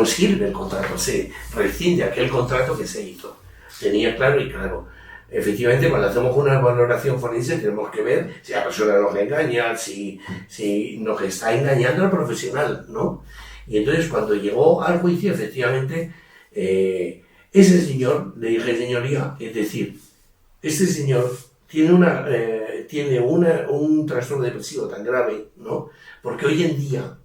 sirve el contrato, se rescinde aquel contrato que se hizo. Tenía claro, efectivamente cuando hacemos una valoración forense tenemos que ver si la persona nos engaña, si nos está engañando al profesional, ¿no? Y entonces cuando llegó al juicio, efectivamente, ese señor, le dije, señoría, es decir, este señor tiene un trastorno depresivo tan grave, ¿no? Porque hoy en día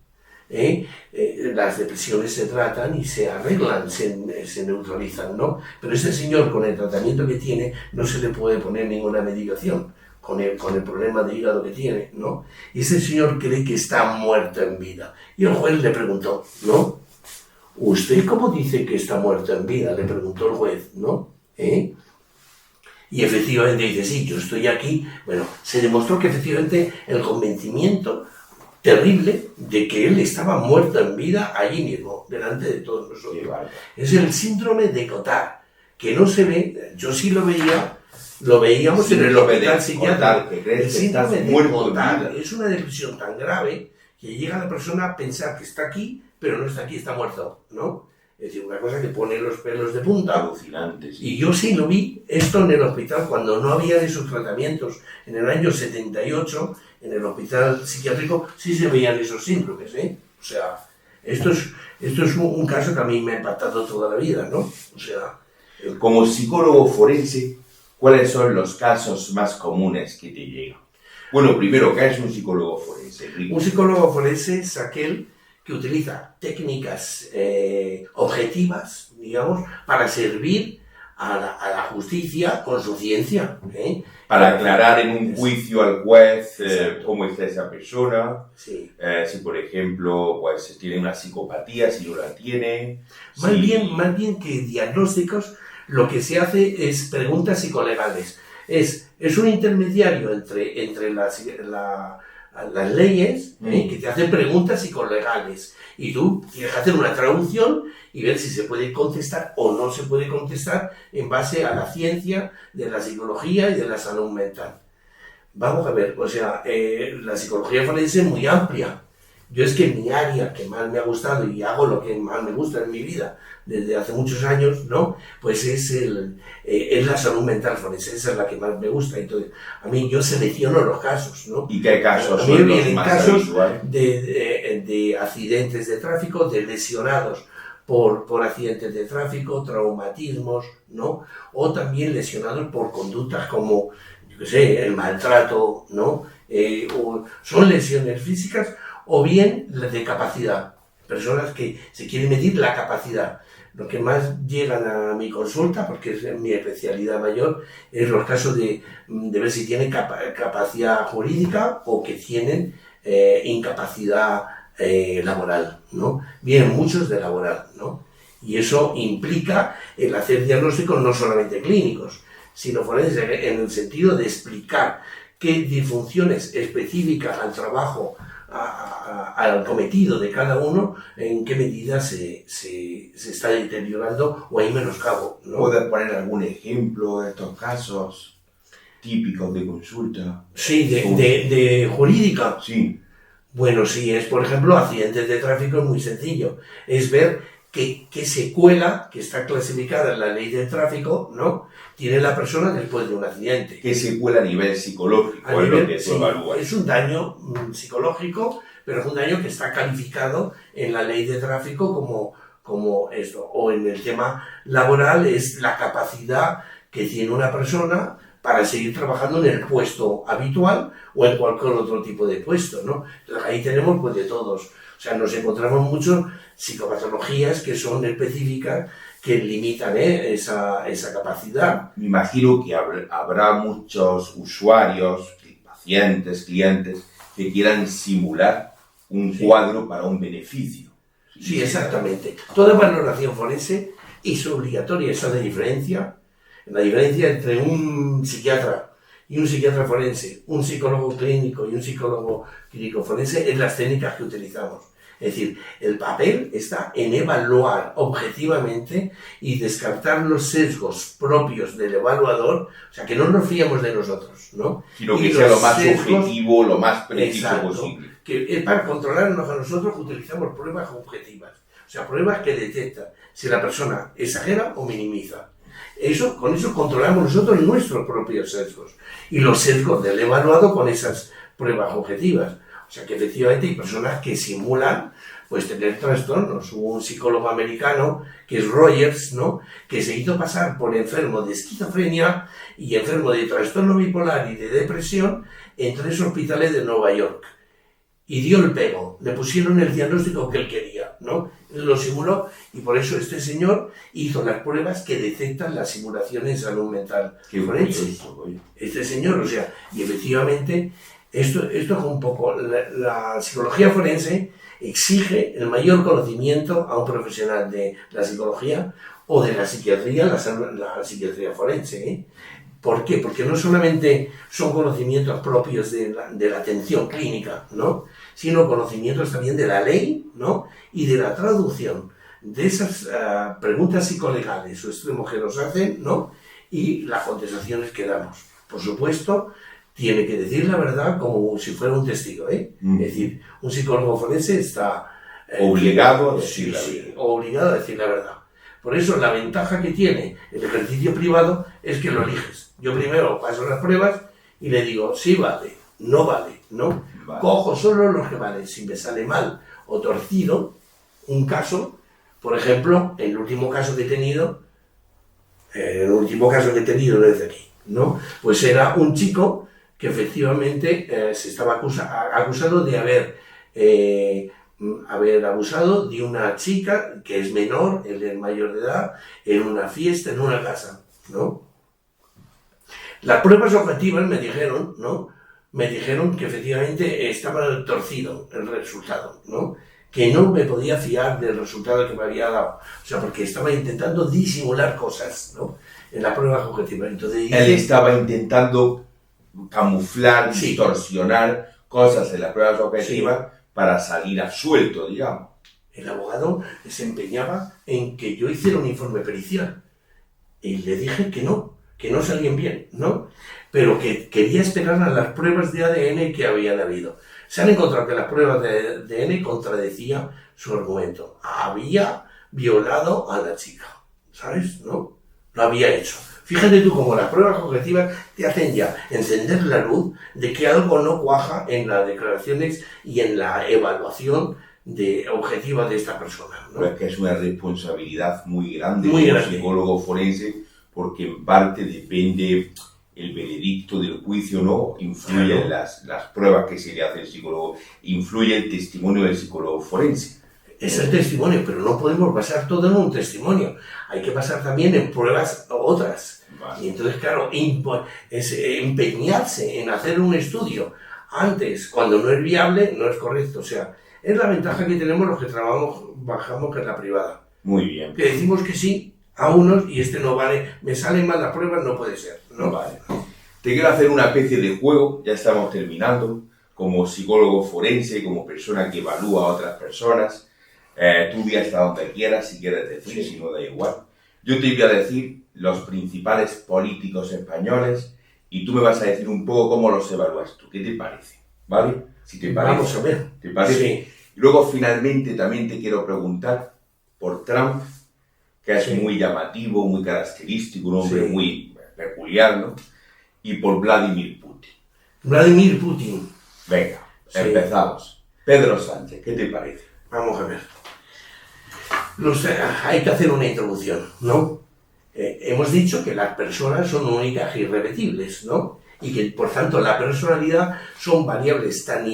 las depresiones se tratan y se arreglan, se neutralizan, ¿no? Pero este señor, con el tratamiento que tiene, no se le puede poner ninguna medicación con el problema de hígado que tiene, ¿no? Y este señor cree que está muerto en vida. Y el juez le preguntó, ¿no? ¿Usted cómo dice que está muerto en vida?, le preguntó el juez, ¿no? Y efectivamente dice, sí, yo estoy aquí. Bueno, se demostró que efectivamente el convencimiento terrible de que él estaba muerto en vida allí mismo, delante de todos nosotros. Vale. Es el síndrome de Cotard, que no se ve, yo sí lo veíamos sí, en el hospital psiquiátrico. El síndrome de Cotard es una depresión tan grave que llega la persona a pensar que está aquí, pero no está aquí, está muerto, ¿no? Es decir, una cosa que pone los pelos de punta. Alucinante, sí. Y yo sí lo vi, esto en el hospital, cuando no había esos tratamientos. En el año 78, en el hospital psiquiátrico, sí se veían esos síndromes, ¿eh? O sea, esto es un caso que a mí me ha impactado toda la vida, ¿no? O sea... Como psicólogo forense, ¿cuáles son los casos más comunes que te llegan? Bueno, primero, ¿qué es un psicólogo forense, Rico? Un psicólogo forense es aquel que utiliza técnicas objetivas, digamos, para servir a la justicia con su ciencia. Para aclarar en un juicio al juez cómo está esa persona, sí. Si por ejemplo pues tiene una psicopatía, si no la tiene. Más bien que diagnósticos, lo que se hace es preguntas psicolegales. Es un intermediario entre las leyes, que te hacen preguntas psicolegales, y tú tienes que hacer una traducción y ver si se puede contestar o no se puede contestar en base a la ciencia de la psicología y de la salud mental. Vamos a ver, o sea, la psicología forense es muy amplia. Yo es que mi área que más me ha gustado y hago lo que más me gusta en mi vida desde hace muchos años, ¿no? Pues es la salud mental forense, esa es la que más me gusta. Entonces, a mí yo selecciono los casos, ¿no? ¿Y qué casos son los más casos habituales? De accidentes de tráfico, de lesionados por accidentes de tráfico, traumatismos, ¿no? O también lesionados por conductas como, yo qué sé, el maltrato, ¿no? O son lesiones físicas o bien de capacidad. Personas que se quieren medir la capacidad. Lo que más llegan a mi consulta, porque es mi especialidad mayor, es los casos de ver si tienen capacidad jurídica o que tienen incapacidad laboral, ¿no? Vienen muchos de laboral, ¿no? Y eso implica el hacer diagnósticos no solamente clínicos, sino forenses en el sentido de explicar qué disfunciones específicas al trabajo, al cometido de cada uno, en qué medida se está deteriorando o hay menoscabo, ¿no? ¿Puedes poner algún ejemplo de estos casos típicos de consulta? Sí, de jurídica. Sí. Bueno, sí, es por ejemplo accidentes de tráfico, es muy sencillo. Es ver qué secuela, que está clasificada en la ley del tráfico, ¿no? Tiene la persona después de un accidente. ¿Qué secuela a nivel psicológico? Es lo que tú evalúas. Es un daño psicológico, pero es un daño que está calificado en la ley de tráfico como esto. O en el tema laboral es la capacidad que tiene una persona para seguir trabajando en el puesto habitual o en cualquier otro tipo de puesto, ¿no? Entonces ahí tenemos pues de todos. O sea, nos encontramos muchas psicopatologías que son específicas, que limitan esa capacidad. Me imagino que habrá muchos usuarios, pacientes, clientes, que quieran simular un cuadro para un beneficio. Sí, exactamente. Toda valoración forense es obligatoria. Esa es la diferencia entre un psiquiatra y un psiquiatra forense, un psicólogo clínico y un psicólogo clínico forense, es las técnicas que utilizamos. Es decir, el papel está en evaluar objetivamente y descartar los sesgos propios del evaluador, o sea, que no nos fiamos de nosotros, ¿no? Sino que sea lo más objetivo, lo más preciso posible. Que para controlarnos a nosotros utilizamos pruebas objetivas, o sea, pruebas que detectan si la persona exagera o minimiza. Con eso controlamos nosotros nuestros propios sesgos y los sesgos del evaluado con esas pruebas objetivas. O sea que efectivamente hay personas que simulan pues tener trastornos. Hubo un psicólogo americano que es Rogers, ¿no? Que se hizo pasar por enfermo de esquizofrenia y enfermo de trastorno bipolar y de depresión en 3 hospitales de Nueva York. Y dio el pego, le pusieron el diagnóstico que él quería, ¿no? Él lo simuló y por eso este señor hizo las pruebas que detectan la simulación en salud mental. Qué forense. Este señor, o sea, y efectivamente, esto es un poco, la psicología forense exige el mayor conocimiento a un profesional de la psicología o de la psiquiatría, la psiquiatría forense, ¿eh? ¿Por qué? Porque no solamente son conocimientos propios de la atención clínica, ¿no? Sino conocimientos también de la ley, ¿no? Y de la traducción de esas preguntas psicolegales o extremos que nos hacen, ¿no? Y las contestaciones que damos. Por supuesto, tiene que decir la verdad como si fuera un testigo, ¿eh? Es decir, un psicólogo forense está Obligado a decir la sí, verdad. obligado a decir la verdad. Por eso la ventaja que tiene el ejercicio privado es que lo eliges. Yo primero paso las pruebas y le digo, sí vale, no vale, ¿no? Vale. Cojo solo los que valen. Si me sale mal o torcido, un caso, por ejemplo, el último caso que he tenido desde aquí, ¿no? Pues era un chico que efectivamente se estaba acusado de haber abusado de una chica que es menor, él es mayor de edad, en una fiesta, en una casa, ¿no? Las pruebas objetivas me dijeron, ¿no? Me dijeron que efectivamente estaba torcido el resultado, ¿no? Que no me podía fiar del resultado que me había dado. O sea, porque estaba intentando disimular cosas, ¿no? En la prueba objetiva. Entonces, Él estaba intentando camuflar, sí, distorsionar cosas en las pruebas objetivas para salir a suelto, digamos. el abogado se empeñaba en que yo hiciera un informe pericial. Y le dije que no salían bien, ¿no? Pero que quería esperar a las pruebas de ADN que habían habido. Se han encontrado que las pruebas de ADN contradecían su argumento. Había violado a la chica, ¿sabes? ¿No? Lo había hecho. Fíjate tú cómo las pruebas objetivas te hacen ya encender la luz de que algo no cuaja en las declaraciones y en la evaluación objetiva de esta persona, ¿no? Pues que es una responsabilidad muy grande Muy como grande. psicólogo forense, porque en parte depende el veredicto del juicio, ¿no? Influyen Claro. las pruebas que se le hace al psicólogo, influye el testimonio del psicólogo forense. Es el testimonio, pero no podemos basar todo en un testimonio. Hay que basar también en pruebas otras. Vale. Y entonces, claro, empeñarse en hacer un estudio antes, cuando no es viable, no es correcto. O sea, es la ventaja que tenemos los que trabajamos en la privada. Muy bien. Que decimos que sí a unos y no vale, me salen mal las pruebas, no puede ser, ¿no? Vale. Te quiero hacer una especie de juego, ya estamos terminando, como psicólogo forense, como persona que evalúa a otras personas. Tú di hasta donde quieras, si quieres decir, Sí. si no da igual. Yo te voy a decir los principales políticos españoles y tú me vas a decir un poco cómo los evalúas tú. ¿Qué te parece? ¿Vale? Si te parece. Vamos a ver. ¿Te parece? Sí. Y luego finalmente también te quiero preguntar por Trump, que es Sí. muy llamativo, muy característico, un hombre Sí. muy peculiar, ¿no? Y por Vladimir Putin. Vladimir Putin. Venga, Sí. empezamos. Pedro Sánchez, ¿qué te parece? Vamos a ver. Hay que hacer una introducción, ¿no? Hemos dicho que las personas son únicas e irrepetibles, ¿no? Y que, por tanto, la personalidad son variables tan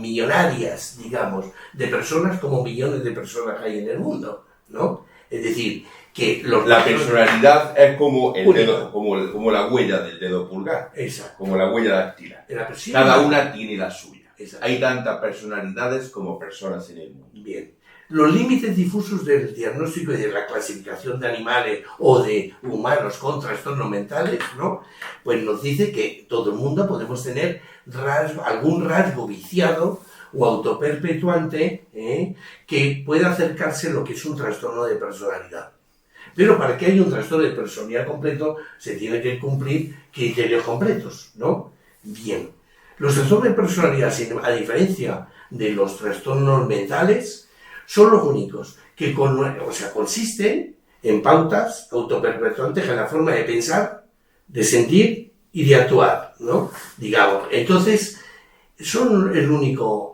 millonarias, digamos, de personas como millones de personas hay en el mundo, ¿no? Es decir, que La personalidad es como el Única. dedo, como la huella del dedo pulgar, Exacto. como la huella dactilar. Sí, Cada una tiene la suya. Exacto. Hay tantas personalidades como personas en el mundo. Bien. Los límites difusos del diagnóstico y de la clasificación de animales o de humanos con trastornos mentales, ¿no? Pues nos dice que todo el mundo podemos tener algún rasgo viciado o autoperpetuante que pueda acercarse a lo que es un trastorno de personalidad. Pero para que haya un trastorno de personalidad completo se tiene que cumplir criterios completos, ¿no? Bien. Los trastornos de personalidad, a diferencia de los trastornos mentales, son los únicos que consisten en pautas autoperpetuantes en la forma de pensar, de sentir y de actuar, ¿no? Digamos, entonces son el único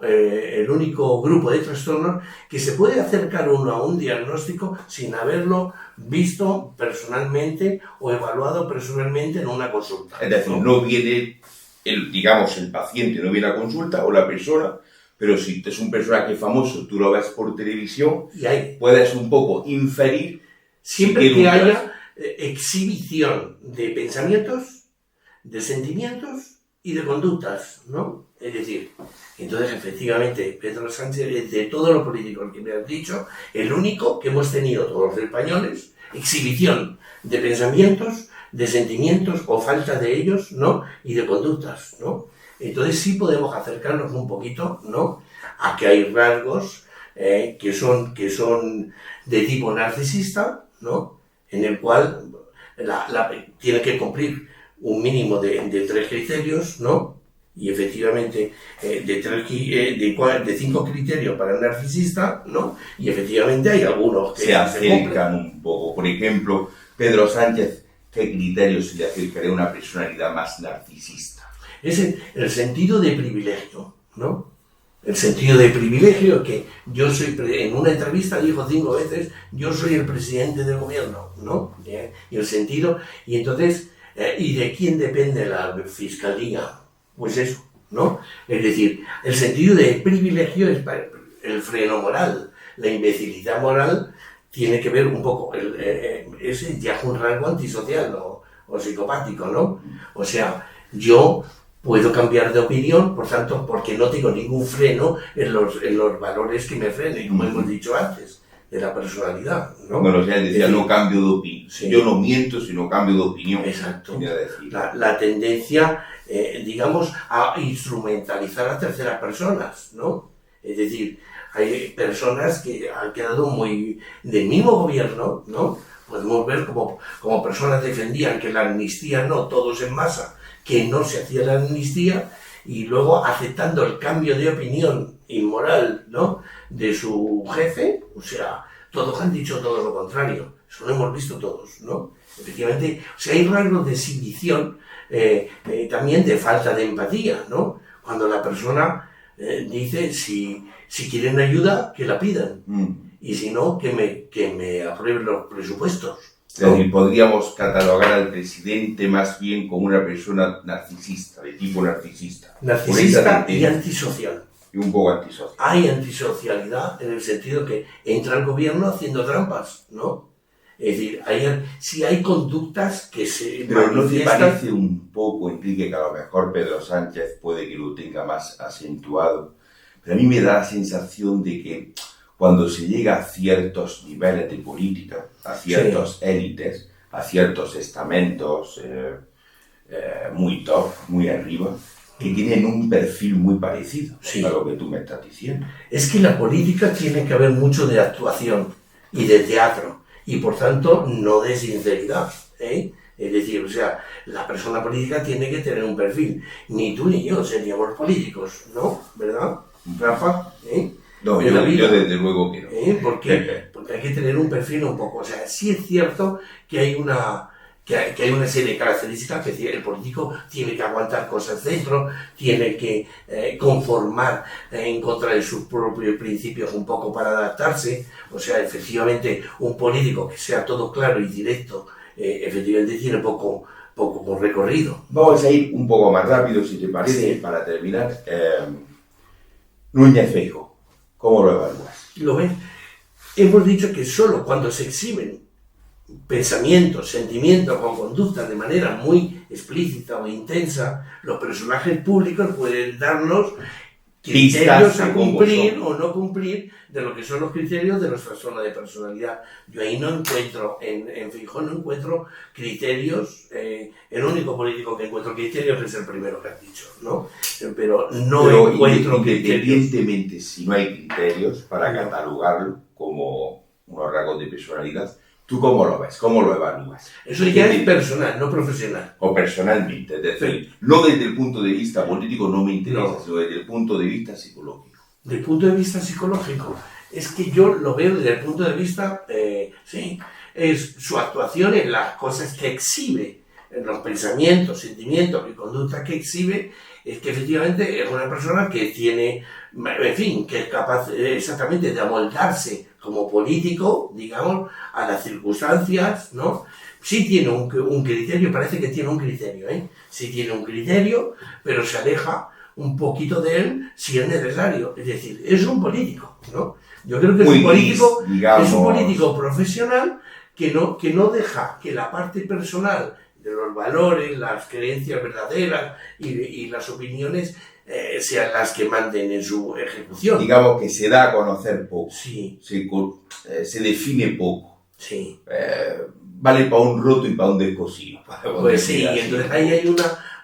grupo de trastornos que se puede acercar uno a un diagnóstico sin haberlo visto personalmente o evaluado personalmente en una consulta. Es decir, no viene, el paciente no viene a consulta o la persona, pero si es un personaje famoso, tú lo ves por televisión, Y puedes un poco inferir siempre si tiene que un haya exhibición de pensamientos, de sentimientos y de conductas, ¿no? Es decir, entonces efectivamente Pedro Sánchez, de todos los políticos que me has dicho, el único que hemos tenido todos los españoles, exhibición de pensamientos, de sentimientos o falta de ellos, ¿no? Y de conductas, ¿no? Entonces sí podemos acercarnos un poquito, ¿no? A que hay rasgos que son de tipo narcisista, ¿no? En el cual tiene que cumplir un mínimo de 3 criterios, ¿no? Y efectivamente, de 5 criterios para el narcisista, ¿no? Y efectivamente hay algunos que se acercan un poco. Por ejemplo, Pedro Sánchez, ¿qué criterios se le acercaría a una personalidad más narcisista? Es el sentido de privilegio, ¿no? El sentido de privilegio que yo soy, en una entrevista dijo 5 veces, yo soy el presidente del gobierno, ¿no? Y el sentido, y entonces, ¿y de quién depende la fiscalía? Pues eso, ¿no? Es decir, el sentido de privilegio es el freno moral, la imbecilidad moral tiene que ver un poco, ese ya es un rasgo antisocial o psicopático, ¿no? O sea, yo puedo cambiar de opinión, por tanto, porque no tengo ningún freno en los valores que me frenen, como hemos dicho antes, de la personalidad, ¿no? Bueno, o sea, decía, no cambio de opinión. Sí. Yo no miento, sino cambio de opinión. Exacto. Decir. La tendencia, digamos, a instrumentalizar a terceras personas, ¿no? Es decir, hay personas que han quedado muy del mismo gobierno, ¿no? Podemos ver como personas defendían que la amnistía no, todos en masa, que no se hacía la amnistía, y luego aceptando el cambio de opinión inmoral, ¿no?, de su jefe, o sea, todos han dicho todo lo contrario, eso lo hemos visto todos, ¿no? Efectivamente, o sea, hay rasgos de exhibición, también de falta de empatía, ¿no? Cuando la persona dice, si quieren ayuda, que la pidan, y si no, que me aprueben los presupuestos. Es decir, podríamos catalogar al presidente más bien como una persona narcisista, de tipo narcisista. Narcisista y antisocial. Y un poco antisocial. Hay antisocialidad en el sentido que entra el gobierno haciendo trampas, ¿no? Es decir, si hay conductas que se Pero ¿no te manifiestan... parece un poco, Enrique, que a lo mejor Pedro Sánchez puede que lo tenga más acentuado? Pero a mí me da la sensación de que cuando se llega a ciertos niveles de política, a ciertas élites, a ciertos estamentos muy top, muy arriba, que tienen un perfil muy parecido a lo que tú me estás diciendo. Es que la política tiene que haber mucho de actuación y de teatro, y por tanto no de sinceridad, ¿eh? Es decir, o sea, la persona política tiene que tener un perfil. Ni tú ni yo seríamos políticos, ¿no? ¿Verdad, Rafa? No, yo desde luego que no. Porque hay que tener un perfil un poco, o sea, sí es cierto que hay una serie de características que el político tiene que aguantar cosas dentro, tiene que conformar en contra de sus propios principios un poco para adaptarse, o sea, efectivamente un político que sea todo claro y directo, efectivamente tiene poco recorrido. Vamos a ir un poco más rápido, si te parece, para terminar. Núñez Feijóo, ¿cómo lo evalúas? ¿Lo ves? Hemos dicho que solo cuando se exhiben pensamientos, sentimientos o conductas de manera muy explícita o intensa, los personajes públicos pueden darnos criterios a cumplir o no cumplir de lo que son los criterios de nuestra zona de personalidad. Yo ahí no encuentro, en Feijóo no encuentro criterios, el único político que encuentro criterios es el primero que has dicho, ¿no? Pero encuentro criterios. Independientemente si no hay criterios para catalogarlo como unos rasgos de personalidad, ¿tú cómo lo ves? ¿Cómo lo evalúas? Eso ya es personal, no profesional. O personalmente, es decir, no desde el punto de vista político no me interesa, sino desde el punto de vista psicológico. Desde el punto de vista psicológico, es que yo lo veo desde el punto de vista, es su actuación en las cosas que exhibe, en los pensamientos, sentimientos y conductas que exhibe, es que efectivamente es una persona que tiene, en fin, que es capaz exactamente de amoldarse como político, digamos, a las circunstancias, ¿no? Sí tiene un criterio, parece que tiene un criterio, sí tiene un criterio, pero se aleja un poquito de él si es necesario. Es decir, es un político, ¿no? Yo creo que es un político profesional que no deja que la parte personal de los valores, las creencias verdaderas y las opiniones sean las que manden en su ejecución. Digamos que se da a conocer poco. Sí. Se define poco. Sí. Vale para un roto y para un descosido. Pues sí, y entonces ahí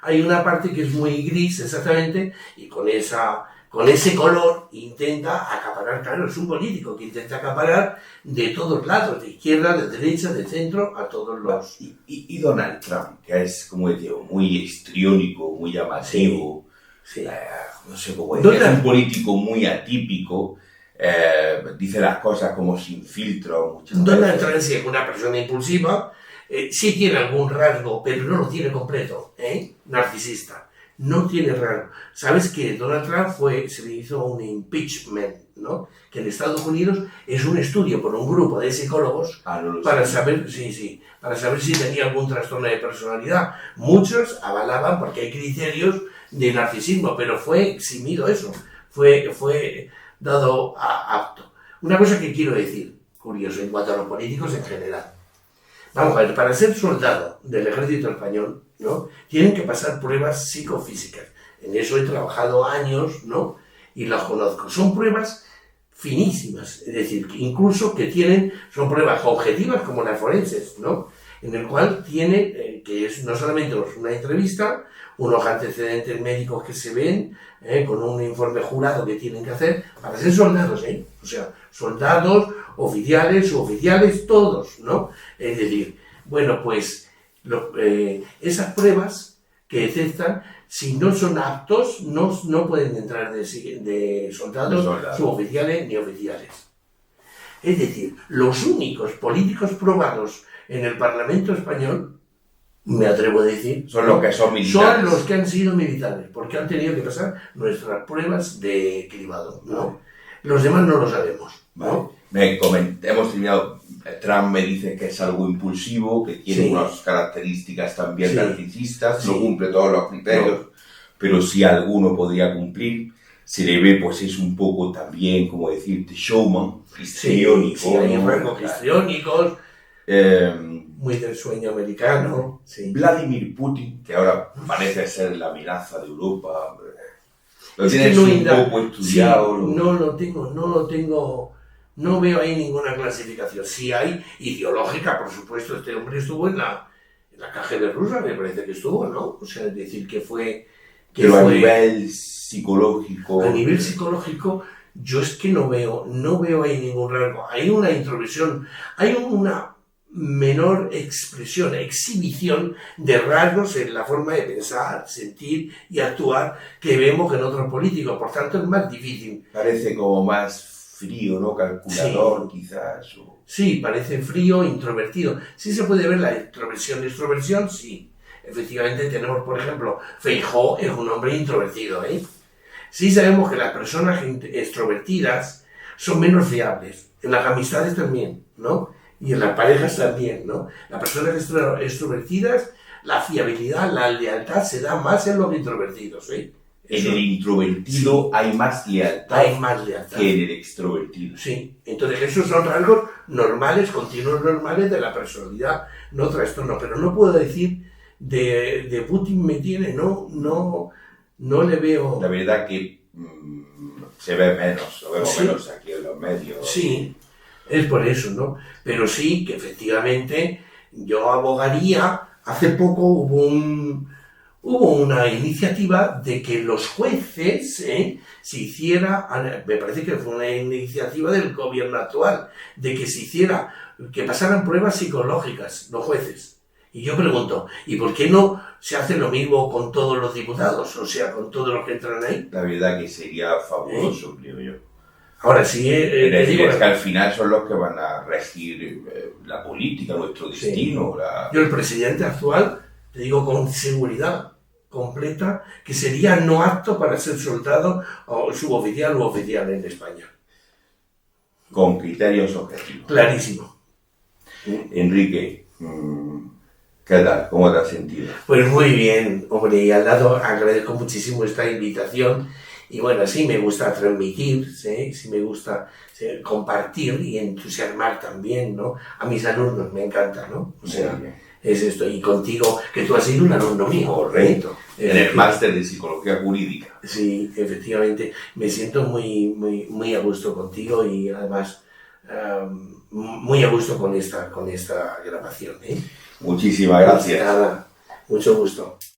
hay una parte que es muy gris, exactamente, y con ese color intenta acaparar, claro, es un político que intenta acaparar de todos lados, de izquierda, de derecha, de centro, a todos los... Y Donald Trump, que es, como digo, muy histriónico, muy llamativo, Sí. No sé cómo decir, es un político muy atípico, dice las cosas como sin filtro muchas Donald veces. Trump sí es una persona impulsiva, sí tiene algún rasgo, pero no lo tiene completo, narcisista. No tiene rasgo. ¿Sabes que Donald Trump se le hizo un impeachment, ¿no? Que en Estados Unidos es un estudio por un grupo de psicólogos para saber, para saber si tenía algún trastorno de personalidad. Muchos avalaban porque hay criterios de narcisismo, pero fue eximido eso, fue dado apto. Una cosa que quiero decir, curioso, en cuanto a los políticos en general. Vamos a ver, para ser soldado del ejército español, ¿no? Tienen que pasar pruebas psicofísicas. En eso he trabajado años, ¿no? Y las conozco. Son pruebas finísimas, es decir, que incluso son pruebas objetivas como las forenses, ¿no? En el cual tiene, que es no solamente una entrevista, unos antecedentes médicos que se ven, con un informe jurado que tienen que hacer, para ser soldados, o sea, soldados, oficiales, suboficiales, todos, ¿no? Es decir, bueno, pues esas pruebas que detectan, si no son aptos, no pueden entrar de soldados, suboficiales ni oficiales. Es decir, los únicos políticos probados en el Parlamento español, me atrevo a decir, son los que son militares. Son los que han sido militares, porque han tenido que pasar nuestras pruebas de cribado, ¿no? Los demás no lo sabemos, ¿no? Hemos terminado. Trump me dice que es algo impulsivo, que tiene unas características también narcisistas, no cumple todos los criterios, pero sí alguno podría cumplir. Se le ve, pues es un poco también, como decirte, showman, histriónico. Sí, hay rasgos histriónicos, muy del sueño americano. Sí. Vladimir Putin, que ahora parece ser la amenaza de Europa, lo es tienes que no un poco estudiado. Sí, no lo tengo, no veo ahí ninguna clasificación. Sí hay ideológica, por supuesto, este hombre estuvo en la KGB rusa, me parece que estuvo, ¿no? O sea, es decir, que fue... Pero a nivel psicológico... A nivel psicológico, yo es que no veo ahí ningún rasgo. Hay una introversión, hay una menor exhibición de rasgos en la forma de pensar, sentir y actuar que vemos en otros políticos. Por tanto, es más difícil. Parece como más frío, ¿no? Calculador, quizás. Sí, parece frío, introvertido. Sí se puede ver la extroversión, sí. Efectivamente tenemos, por ejemplo, Feijóo es un hombre introvertido, Sí sabemos que las personas extrovertidas son menos fiables. En las amistades también, ¿no? Y en las parejas también, ¿no? Las personas extrovertidas, la fiabilidad, la lealtad se da más en los introvertidos, En el introvertido hay más lealtad. Hay más lealtad que en el extrovertido. Sí, entonces esos son rasgos normales, continuos normales de la personalidad, no trastorno. Pero no puedo decir de Putin me tiene, no le veo... La verdad que se ve menos, lo vemos menos aquí en los medios. Sí, es por eso, ¿no? Pero sí que efectivamente yo abogaría, hace poco hubo una iniciativa de que los jueces se hiciera, me parece que fue una iniciativa del gobierno actual, de que pasaran pruebas psicológicas los jueces. Y yo pregunto, ¿y por qué no se hace lo mismo con todos los diputados? O sea, con todos los que entran ahí. La verdad que sería fabuloso, creo yo. Ahora sí, es que al final son los que van a regir la política, nuestro destino. Yo, el presidente actual, te digo con seguridad completa, que sería no apto para ser soldado o suboficial u oficial en España. Con criterios objetivos. Clarísimo. Enrique, ¿qué tal? ¿Cómo te has sentido? Pues muy bien, hombre, y al lado agradezco muchísimo esta invitación. Y bueno, sí me gusta transmitir, sí me gusta compartir y entusiasmar también, ¿no? A mis alumnos me encanta, ¿no? O sea, es esto. Y contigo, que tú has sido un alumno mío. Correcto. En el máster de Psicología Jurídica. Sí, efectivamente. Me siento muy a gusto contigo y además muy a gusto con esta grabación. Muchísimas gracias. Nada, mucho gusto.